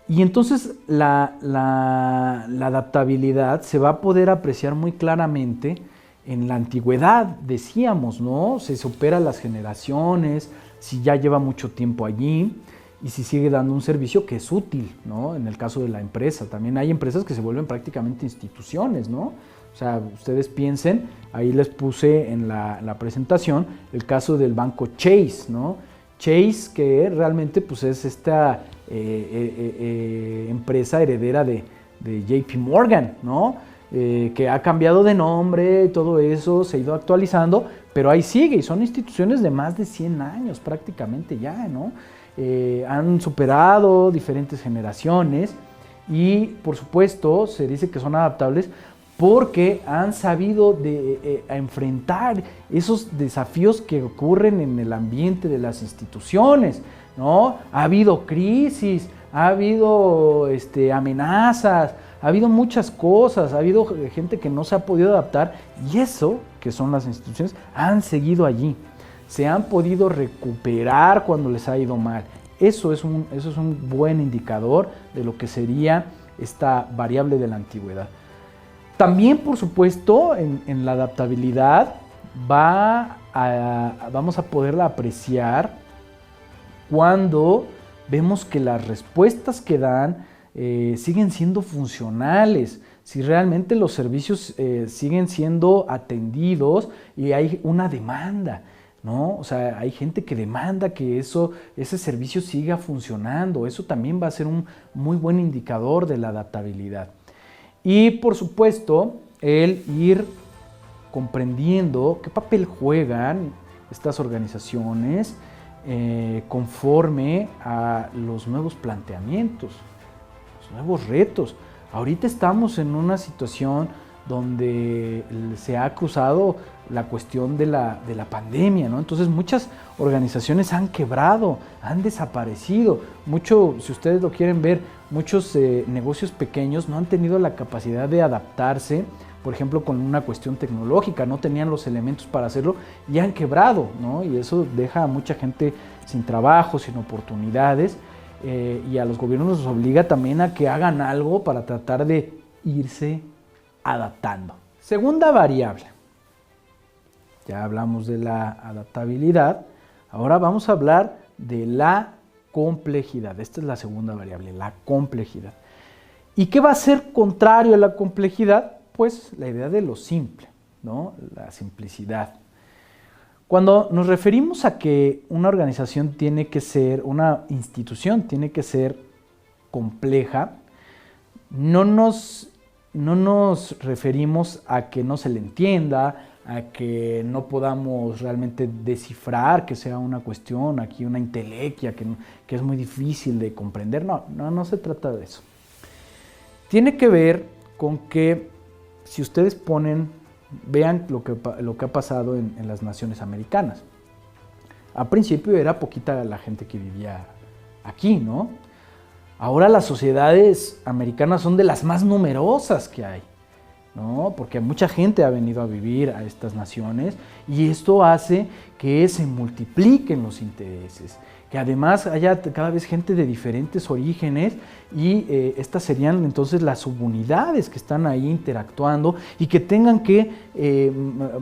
Y entonces la adaptabilidad se va a poder apreciar muy claramente en la antigüedad, decíamos, ¿no? Se supera las generaciones, si ya lleva mucho tiempo allí y si sigue dando un servicio que es útil, ¿no? En el caso de la empresa, también hay empresas que se vuelven prácticamente instituciones, ¿no? O sea, ustedes piensen, ahí les puse en la presentación el caso del banco Chase, ¿no? Chase, que realmente pues es esta empresa heredera de JP Morgan, ¿no? Que ha cambiado de nombre, todo eso se ha ido actualizando, pero ahí sigue y son instituciones de más de 100 años prácticamente ya, ¿no? Han superado diferentes generaciones y por supuesto se dice que son adaptables porque han sabido enfrentar esos desafíos que ocurren en el ambiente de las instituciones, ¿no? Ha habido crisis, ha habido amenazas, ha habido muchas cosas, ha habido gente que no se ha podido adaptar y eso, que son las instituciones, han seguido allí. Se han podido recuperar cuando les ha ido mal. Eso es un buen indicador de lo que sería esta variable de la antigüedad. También, por supuesto, en la adaptabilidad vamos a poderla apreciar cuando vemos que las respuestas que dan siguen siendo funcionales, si realmente los servicios siguen siendo atendidos y hay una demanda. ¿no? O sea, hay gente que demanda que ese servicio siga funcionando. Eso también va a ser un muy buen indicador de la adaptabilidad. Y por supuesto, el ir comprendiendo qué papel juegan estas organizaciones conforme a los nuevos planteamientos, los nuevos retos. Ahorita estamos en una situación donde se ha cruzado la cuestión de la pandemia, ¿no? Entonces muchas organizaciones han quebrado, han desaparecido. Si ustedes lo quieren ver, muchos negocios pequeños no han tenido la capacidad de adaptarse, por ejemplo, con una cuestión tecnológica, no tenían los elementos para hacerlo y han quebrado, ¿no? Y eso deja a mucha gente sin trabajo, sin oportunidades, y a los gobiernos nos obliga también a que hagan algo para tratar de irse adaptando. Segunda variable. Ya hablamos de la adaptabilidad, ahora vamos a hablar de la complejidad. Esta es la segunda variable, la complejidad. ¿Y qué va a ser contrario a la complejidad? Pues la idea de lo simple, ¿no? La simplicidad. Cuando nos referimos a que una organización tiene que ser, una institución tiene que ser compleja, no nos referimos a que no se le entienda, a que no podamos realmente descifrar, que sea una cuestión aquí, una entelequia, que es muy difícil de comprender. No se trata de eso. Tiene que ver con que si ustedes vean lo que ha pasado en las naciones americanas. Al principio era poquita la gente que vivía aquí, ¿no? Ahora las sociedades americanas son de las más numerosas que hay, ¿no? Porque mucha gente ha venido a vivir a estas naciones y esto hace que se multipliquen los intereses, que además haya cada vez gente de diferentes orígenes y estas serían entonces las subunidades que están ahí interactuando y que tengan que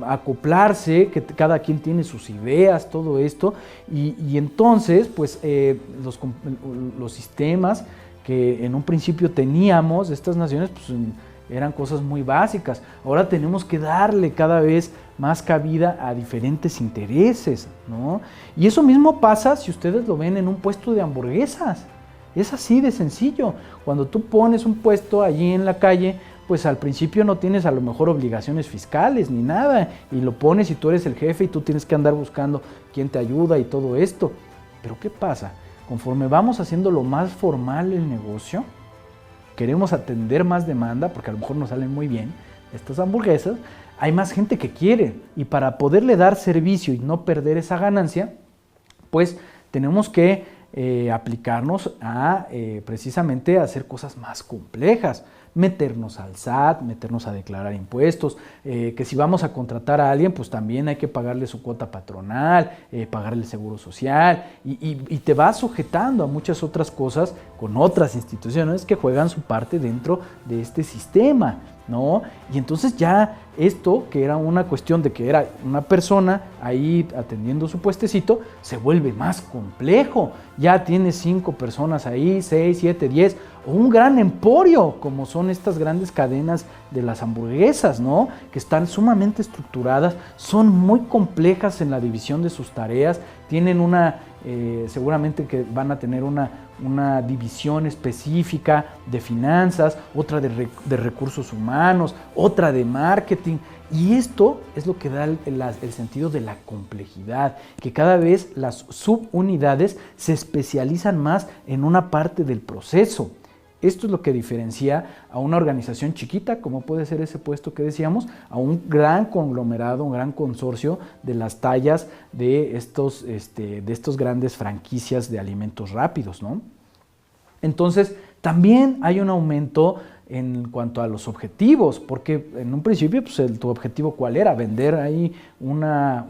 acoplarse, que cada quien tiene sus ideas, todo esto, y entonces pues los sistemas que en un principio teníamos de estas naciones pues eran cosas muy básicas. Ahora tenemos que darle cada vez más cabida a diferentes intereses, ¿no? Y eso mismo pasa si ustedes lo ven en un puesto de hamburguesas. Es así de sencillo. Cuando tú pones un puesto allí en la calle, pues al principio no tienes a lo mejor obligaciones fiscales ni nada, y lo pones y tú eres el jefe y tú tienes que andar buscando quién te ayuda y todo esto. Pero ¿qué pasa? Conforme vamos haciendo lo más formal el negocio, queremos atender más demanda, porque a lo mejor nos salen muy bien estas hamburguesas, hay más gente que quiere, y para poderle dar servicio y no perder esa ganancia, pues tenemos que aplicarnos a precisamente hacer cosas más complejas, meternos al SAT, meternos a declarar impuestos, que si vamos a contratar a alguien, pues también hay que pagarle su cuota patronal, pagarle el seguro social, y te vas sujetando a muchas otras cosas con otras instituciones que juegan su parte dentro de este sistema, ¿no? Y entonces ya esto, que era una cuestión de que era una persona ahí atendiendo su puestecito, se vuelve más complejo. Ya tienes 5 personas ahí, 6, 7, 10, o un gran emporio, como son estas grandes cadenas de las hamburguesas, ¿no? Que están sumamente estructuradas, son muy complejas en la división de sus tareas, tienen seguramente que van a tener una división específica de finanzas, otra de recursos humanos, otra de marketing, y esto es lo que da el sentido de la complejidad, que cada vez las subunidades se especializan más en una parte del proceso. Esto es lo que diferencia a una organización chiquita, como puede ser ese puesto que decíamos, a un gran conglomerado, un gran consorcio de las tallas de estos grandes franquicias de alimentos rápidos, ¿no? Entonces, también hay un aumento en cuanto a los objetivos, porque en un principio pues tu objetivo ¿cuál era? Vender ahí una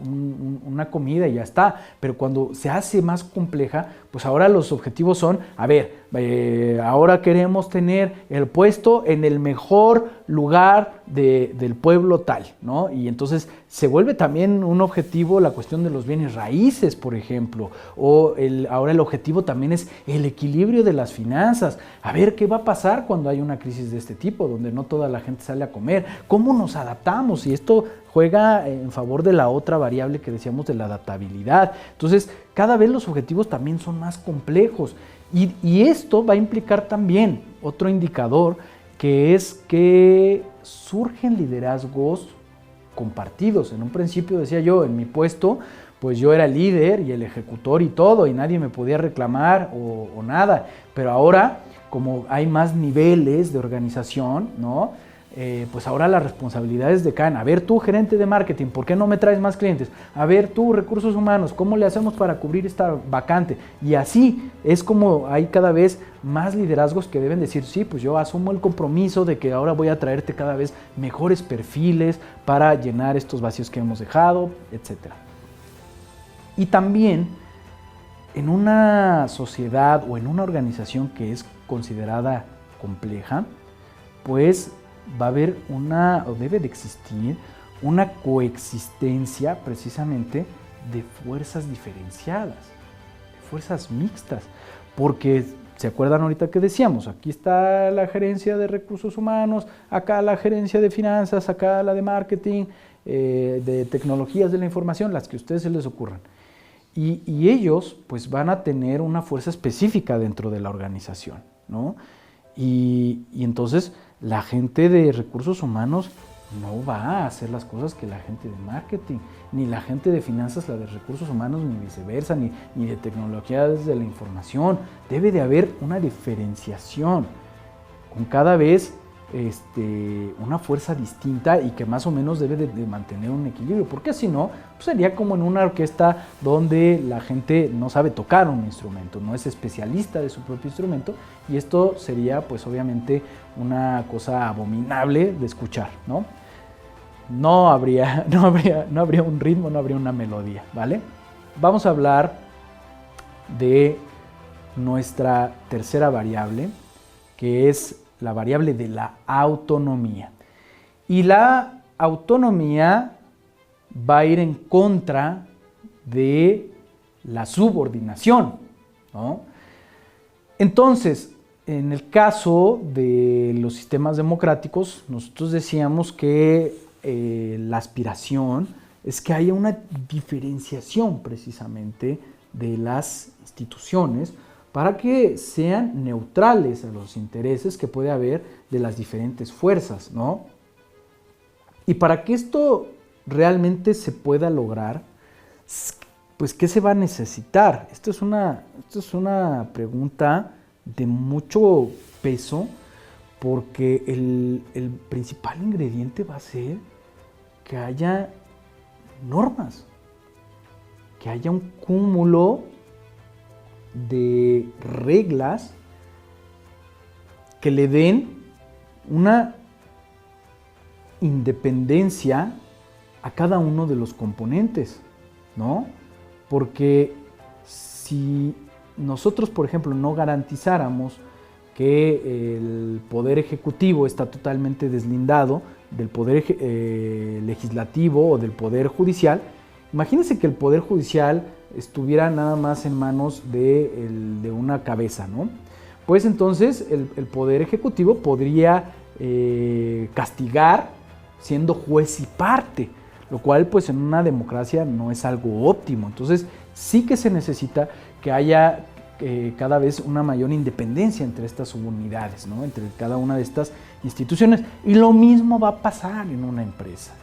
comida y ya está, pero cuando se hace más compleja, pues ahora los objetivos son, a ver, ahora queremos tener el puesto en el mejor lugar del pueblo tal, ¿no? Y entonces se vuelve también un objetivo la cuestión de los bienes raíces, por ejemplo, o ahora el objetivo también es el equilibrio de las finanzas. A ver qué va a pasar cuando hay una crisis de este tipo, donde no toda la gente sale a comer, cómo nos adaptamos, y esto juega en favor de la otra variable que decíamos de la adaptabilidad. Entonces, cada vez los objetivos también son más complejos. Y esto va a implicar también otro indicador, que es que surgen liderazgos compartidos. En un principio decía yo, en mi puesto, pues yo era el líder y el ejecutor y todo, y nadie me podía reclamar o nada. Pero ahora, como hay más niveles de organización, ¿no? Pues ahora las responsabilidades decaen. A ver tú, gerente de marketing, ¿por qué no me traes más clientes? A ver tú, recursos humanos, ¿cómo le hacemos para cubrir esta vacante? Y así es como hay cada vez más liderazgos que deben decir, sí, pues yo asumo el compromiso de que ahora voy a traerte cada vez mejores perfiles para llenar estos vacíos que hemos dejado, etc. Y también en una sociedad o en una organización que es considerada compleja, pues va a haber o debe de existir una coexistencia precisamente de fuerzas diferenciadas, de fuerzas mixtas, porque ¿se acuerdan ahorita que decíamos? Aquí está la gerencia de recursos humanos, acá la gerencia de finanzas, acá la de marketing, de tecnologías de la información, las que a ustedes se les ocurran. Y ellos pues van a tener una fuerza específica dentro de la organización, ¿no? Y entonces la gente de recursos humanos no va a hacer las cosas que la gente de marketing, ni la gente de finanzas, la de recursos humanos, ni viceversa, ni de tecnologías de la información. Debe de haber una diferenciación con cada vez una fuerza distinta y que más o menos debe de mantener un equilibrio, porque si no, pues sería como en una orquesta donde la gente no sabe tocar un instrumento, no es especialista de su propio instrumento, y esto sería pues obviamente una cosa abominable de escuchar, ¿no? No habría un ritmo, no habría una melodía, ¿vale? Vamos a hablar de nuestra tercera variable, que es la variable de la autonomía. Y la autonomía va a ir en contra de la subordinación, ¿no? Entonces, en el caso de los sistemas democráticos, nosotros decíamos que la aspiración es que haya una diferenciación precisamente de las instituciones para que sean neutrales a los intereses que puede haber de las diferentes fuerzas, ¿no? Y para que esto realmente se pueda lograr, pues ¿qué se va a necesitar? Esto es una pregunta de mucho peso, porque el principal ingrediente va a ser que haya normas, que haya un cúmulo de reglas que le den una independencia a cada uno de los componentes, ¿no? Porque si nosotros, por ejemplo, no garantizáramos que el poder ejecutivo está totalmente deslindado del poder legislativo o del poder judicial, imagínense que el poder judicial estuviera nada más en manos de una cabeza, ¿no? Pues entonces el poder ejecutivo podría castigar siendo juez y parte, lo cual pues en una democracia no es algo óptimo. Entonces sí que se necesita que haya cada vez una mayor independencia entre estas subunidades, ¿no? Entre cada una de estas instituciones. Y lo mismo va a pasar en una empresa.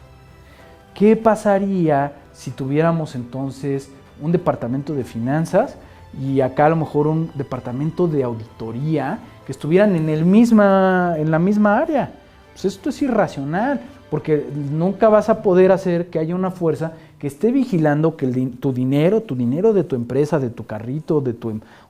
¿Qué pasaría si tuviéramos entonces un departamento de finanzas y acá a lo mejor un departamento de auditoría que estuvieran en la misma área? Pues esto es irracional, porque nunca vas a poder hacer que haya una fuerza que esté vigilando que tu dinero de tu empresa, de tu carrito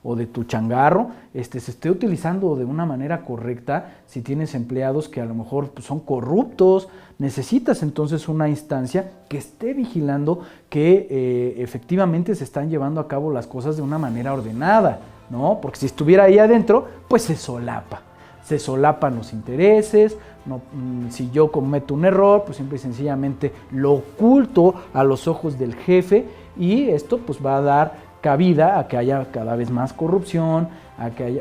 o de tu changarro, se esté utilizando de una manera correcta. Si tienes empleados que a lo mejor pues, son corruptos, necesitas entonces una instancia que esté vigilando que efectivamente se están llevando a cabo las cosas de una manera ordenada, ¿no? Porque si estuviera ahí adentro, pues se solapan los intereses. No, si yo cometo un error, pues simple y sencillamente lo oculto a los ojos del jefe, y esto pues va a dar cabida a que haya cada vez más corrupción,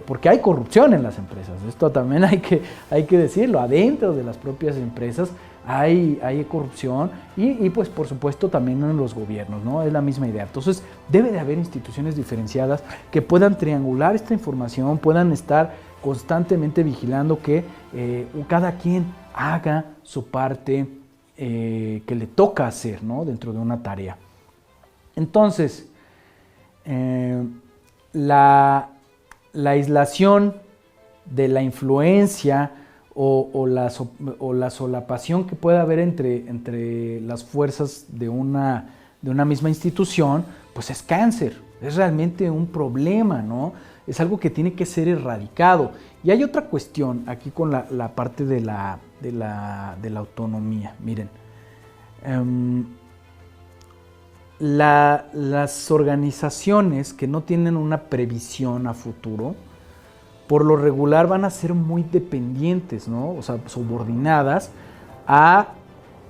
porque hay corrupción en las empresas. Esto también hay que decirlo. Adentro de las propias empresas hay corrupción, y pues por supuesto también en los gobiernos, ¿no? Es la misma idea. Entonces debe de haber instituciones diferenciadas que puedan triangular esta información, puedan estar constantemente vigilando que cada quien haga su parte que le toca hacer, ¿no? Dentro de una tarea. Entonces, la aislación de la influencia o la solapación que pueda haber entre las fuerzas de una misma institución, pues es cáncer, es realmente un problema, ¿no? Es algo que tiene que ser erradicado. Y hay otra cuestión aquí con la parte de la autonomía. Miren, las organizaciones que no tienen una previsión a futuro, por lo regular van a ser muy dependientes, ¿no? O sea, subordinadas a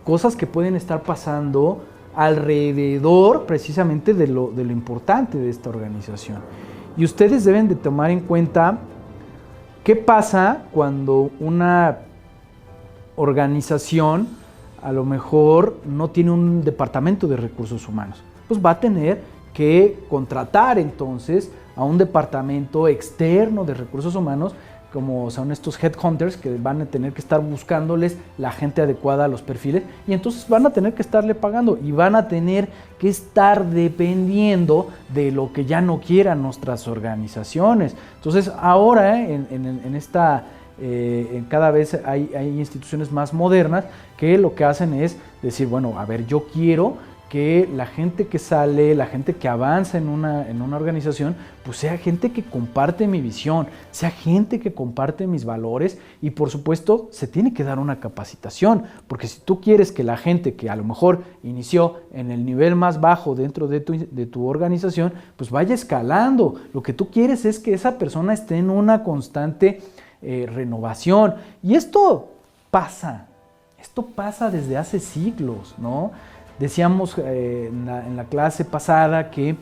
cosas que pueden estar pasando alrededor precisamente de lo importante de esta organización. Y ustedes deben de tomar en cuenta qué pasa cuando una organización a lo mejor no tiene un departamento de recursos humanos. Pues va a tener que contratar entonces a un departamento externo de recursos humanos, como son estos headhunters, que van a tener que estar buscándoles la gente adecuada a los perfiles, y entonces van a tener que estarle pagando y van a tener que estar dependiendo de lo que ya no quieran nuestras organizaciones. Entonces ahora cada vez hay instituciones más modernas que lo que hacen es decir, bueno, a ver, yo quiero que la gente que sale, la gente que avanza en una organización, pues sea gente que comparte mi visión, sea gente que comparte mis valores, y por supuesto se tiene que dar una capacitación, porque si tú quieres que la gente que a lo mejor inició en el nivel más bajo dentro de tu organización, pues vaya escalando, lo que tú quieres es que esa persona esté en una constante renovación, y esto pasa desde hace siglos, ¿no? Decíamos en la clase pasada que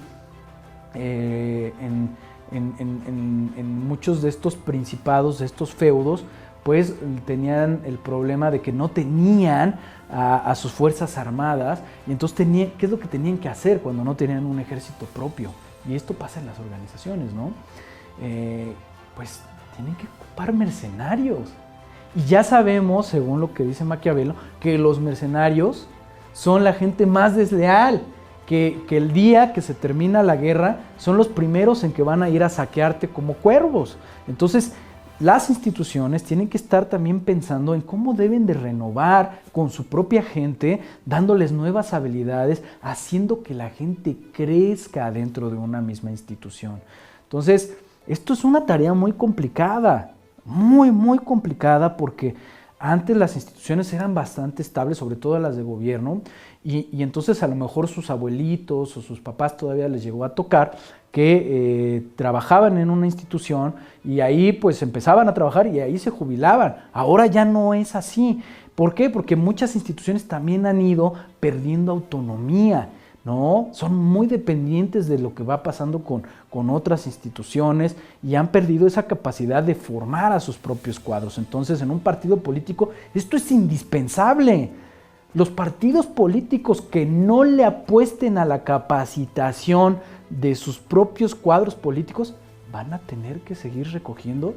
en muchos de estos principados, de estos feudos, pues tenían el problema de que no tenían a sus fuerzas armadas, y entonces ¿qué es lo que tenían que hacer cuando no tenían un ejército propio? Y esto pasa en las organizaciones, ¿no? Pues tienen que ocupar mercenarios. Y ya sabemos, según lo que dice Maquiavelo, que los mercenarios son la gente más desleal, que el día que se termina la guerra son los primeros en que van a ir a saquearte como cuervos. Entonces, las instituciones tienen que estar también pensando en cómo deben de renovar con su propia gente, dándoles nuevas habilidades, haciendo que la gente crezca dentro de una misma institución. Entonces, esto es una tarea muy complicada, muy, muy complicada, porque antes las instituciones eran bastante estables, sobre todo las de gobierno, y entonces a lo mejor sus abuelitos o sus papás todavía les llegó a tocar que trabajaban en una institución y ahí pues empezaban a trabajar y ahí se jubilaban. Ahora ya no es así. ¿Por qué? Porque muchas instituciones también han ido perdiendo autonomía, ¿no? Son muy dependientes de lo que va pasando con otras instituciones y han perdido esa capacidad de formar a sus propios cuadros. Entonces, en un partido político esto es indispensable. Los partidos políticos que no le apuesten a la capacitación de sus propios cuadros políticos van a tener que seguir recogiendo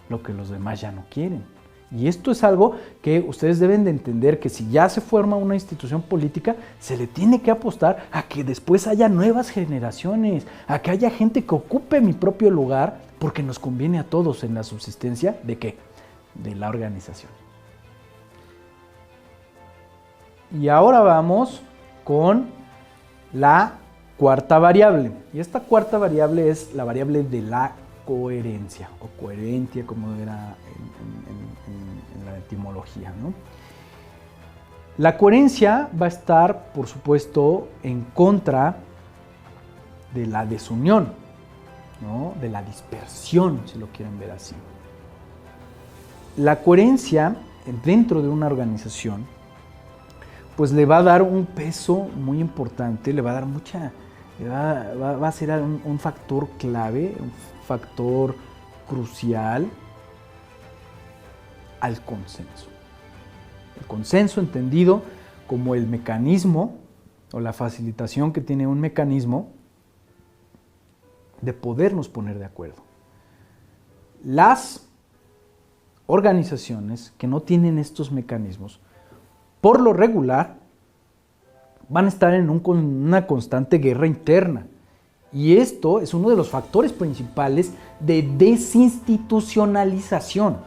lo que los demás ya no quieren. Y esto es algo que ustedes deben de entender, que si ya se forma una institución política, se le tiene que apostar a que después haya nuevas generaciones, a que haya gente que ocupe mi propio lugar, porque nos conviene a todos en la subsistencia ¿de qué? De la organización. Y ahora vamos con la cuarta variable. Y esta cuarta variable es la variable de la coherencia, o coherentia, como era en la etimología, ¿no? La coherencia va a estar, por supuesto, en contra de la desunión. ¿no? De la dispersión, si lo quieren ver así. La coherencia dentro de una organización, pues le va a dar un peso muy importante, le va a dar va a ser un factor clave, un factor crucial al consenso. El consenso entendido como el mecanismo o la facilitación que tiene un mecanismo de podernos poner de acuerdo. Las organizaciones que no tienen estos mecanismos, por lo regular, van a estar en una constante guerra interna. Y esto es uno de los factores principales de desinstitucionalización,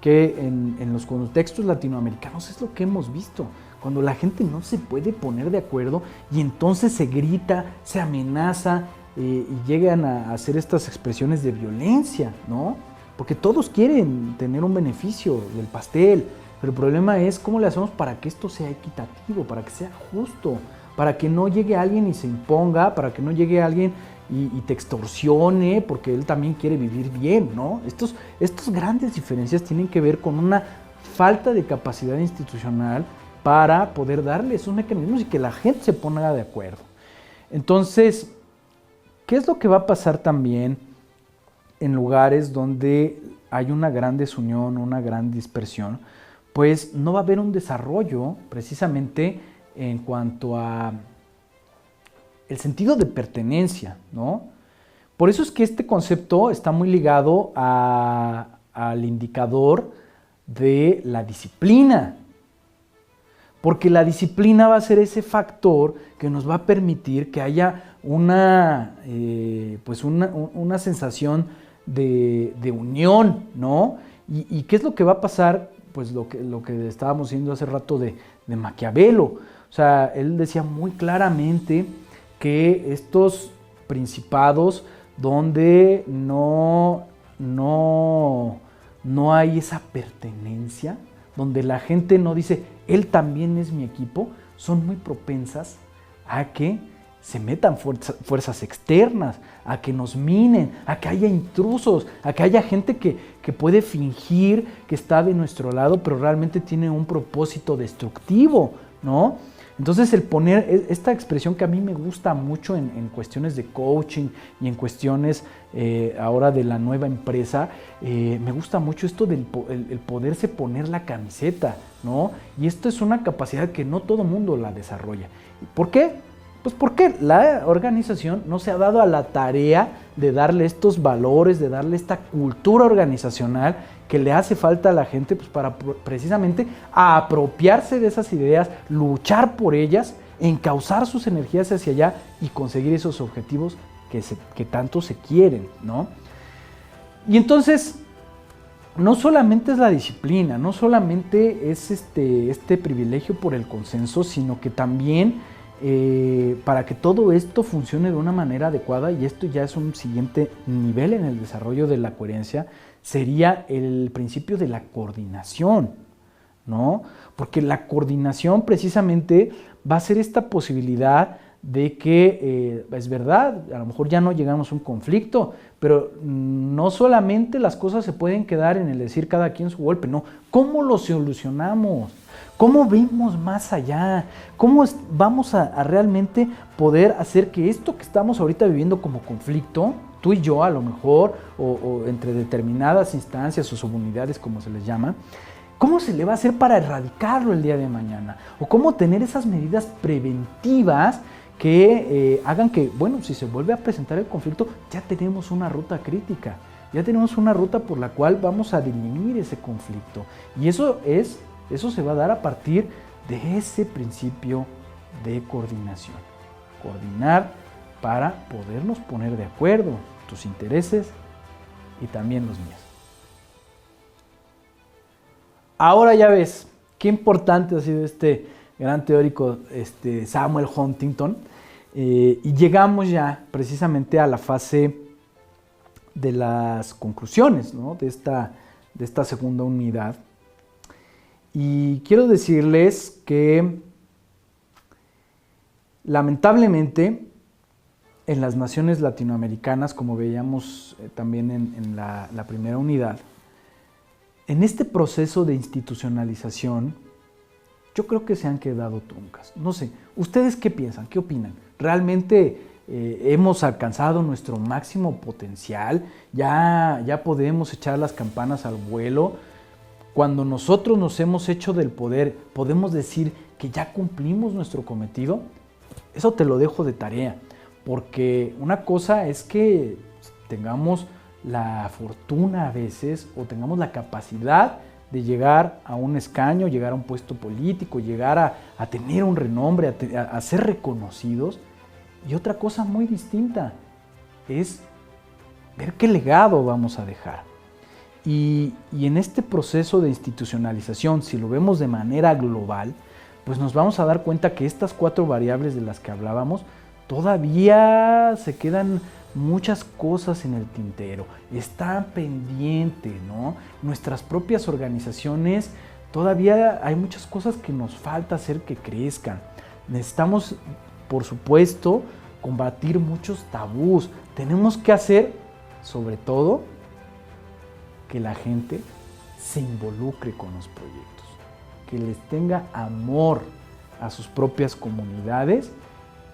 que en los contextos latinoamericanos es lo que hemos visto. Cuando la gente no se puede poner de acuerdo y entonces se grita, se amenaza y llegan a hacer estas expresiones de violencia, ¿no? Porque todos quieren tener un beneficio del pastel, pero el problema es cómo le hacemos para que esto sea equitativo, para que sea justo, para que no llegue alguien y se imponga, para que no llegue alguien y te extorsione, porque él también quiere vivir bien, ¿no? Estas grandes diferencias tienen que ver con una falta de capacidad institucional para poder darle esos mecanismos y que la gente se ponga de acuerdo. Entonces, ¿qué es lo que va a pasar también en lugares donde hay una gran desunión, una gran dispersión? Pues no va a haber un desarrollo precisamente en cuanto a el sentido de pertenencia, ¿no? Por eso es que este concepto está muy ligado al indicador de la disciplina, porque la disciplina va a ser ese factor que nos va a permitir que haya una sensación de unión, ¿no? ¿Y qué es lo que va a pasar? Pues lo que estábamos viendo hace rato de Maquiavelo. O sea, él decía muy claramente que estos principados donde no hay esa pertenencia, donde la gente no dice, él también es mi equipo, son muy propensas a que se metan fuerzas externas, a que nos minen, a que haya intrusos, a que haya gente que puede fingir que está de nuestro lado, pero realmente tiene un propósito destructivo, ¿no? Entonces el poner esta expresión que a mí me gusta mucho en cuestiones de coaching y en cuestiones ahora de la nueva empresa, me gusta mucho esto del el poderse poner la camiseta, ¿no? Y esto es una capacidad que no todo mundo la desarrolla. ¿Por qué? Pues porque la organización no se ha dado a la tarea de darle estos valores, de darle esta cultura organizacional que le hace falta a la gente, pues para precisamente apropiarse de esas ideas, luchar por ellas, encauzar sus energías hacia allá y conseguir esos objetivos que tanto se quieren, ¿no? Y entonces, no solamente es la disciplina, no solamente es este privilegio por el consenso, sino que también para que todo esto funcione de una manera adecuada, y esto ya es un siguiente nivel en el desarrollo de la coherencia, sería el principio de la coordinación, ¿no? Porque la coordinación precisamente va a ser esta posibilidad de que, es verdad, a lo mejor ya no llegamos a un conflicto, pero no solamente las cosas se pueden quedar en el decir cada quien su golpe, no, ¿cómo lo solucionamos? ¿Cómo vemos más allá? ¿Cómo vamos a realmente poder hacer que esto que estamos ahorita viviendo como conflicto, tú y yo a lo mejor, o entre determinadas instancias o subunidades como se les llama, cómo se le va a hacer para erradicarlo el día de mañana? O cómo tener esas medidas preventivas que hagan que, bueno, si se vuelve a presentar el conflicto, ya tenemos una ruta crítica, ya tenemos una ruta por la cual vamos a dirimir ese conflicto. Y eso se va a dar a partir de ese principio de coordinación. Coordinar para podernos poner de acuerdo, tus intereses y también los míos. Ahora ya ves qué importante ha sido este gran teórico Samuel Huntington, y llegamos ya precisamente a la fase de las conclusiones, ¿no? de esta segunda unidad. Y quiero decirles que lamentablemente en las naciones latinoamericanas, como veíamos también en la primera unidad, en este proceso de institucionalización, yo creo que se han quedado truncas. No sé, ¿ustedes qué piensan? ¿Qué opinan? ¿Realmente hemos alcanzado nuestro máximo potencial? ¿Ya podemos echar las campanas al vuelo? Cuando nosotros nos hemos hecho del poder, ¿podemos decir que ya cumplimos nuestro cometido? Eso te lo dejo de tarea, porque una cosa es que tengamos la fortuna a veces o tengamos la capacidad de llegar a un escaño, llegar a un puesto político, llegar a tener un renombre, a ser reconocidos. Y otra cosa muy distinta es ver qué legado vamos a dejar. Y en este proceso de institucionalización, si lo vemos de manera global, pues nos vamos a dar cuenta que estas 4 variables de las que hablábamos, todavía se quedan muchas cosas en el tintero, está pendiente, ¿no? Nuestras propias organizaciones, todavía hay muchas cosas que nos falta hacer que crezcan. Necesitamos, por supuesto, combatir muchos tabús. Tenemos que hacer, sobre todo, que la gente se involucre con los proyectos, que les tenga amor a sus propias comunidades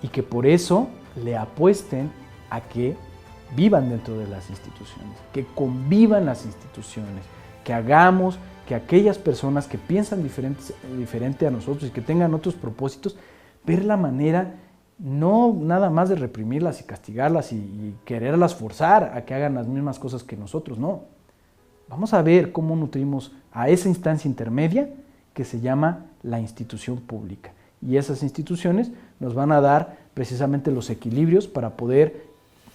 y que por eso le apuesten a que vivan dentro de las instituciones, que convivan las instituciones, que hagamos que aquellas personas que piensan diferente a nosotros y que tengan otros propósitos, ver la manera no nada más de reprimirlas y castigarlas y quererlas forzar a que hagan las mismas cosas que nosotros, no. Vamos a ver cómo nutrimos a esa instancia intermedia que se llama la institución pública. Y esas instituciones nos van a dar precisamente los equilibrios para poder,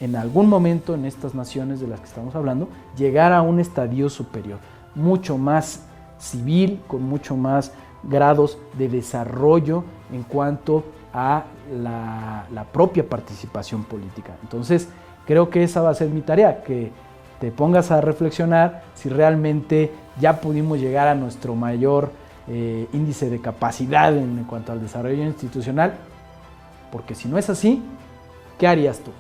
en algún momento en estas naciones de las que estamos hablando, llegar a un estadio superior, mucho más civil, con mucho más grados de desarrollo en cuanto a la propia participación política. Entonces, creo que esa va a ser mi tarea, que te pongas a reflexionar si realmente ya pudimos llegar a nuestro mayor índice de capacidad en cuanto al desarrollo institucional, porque si no es así, ¿qué harías tú?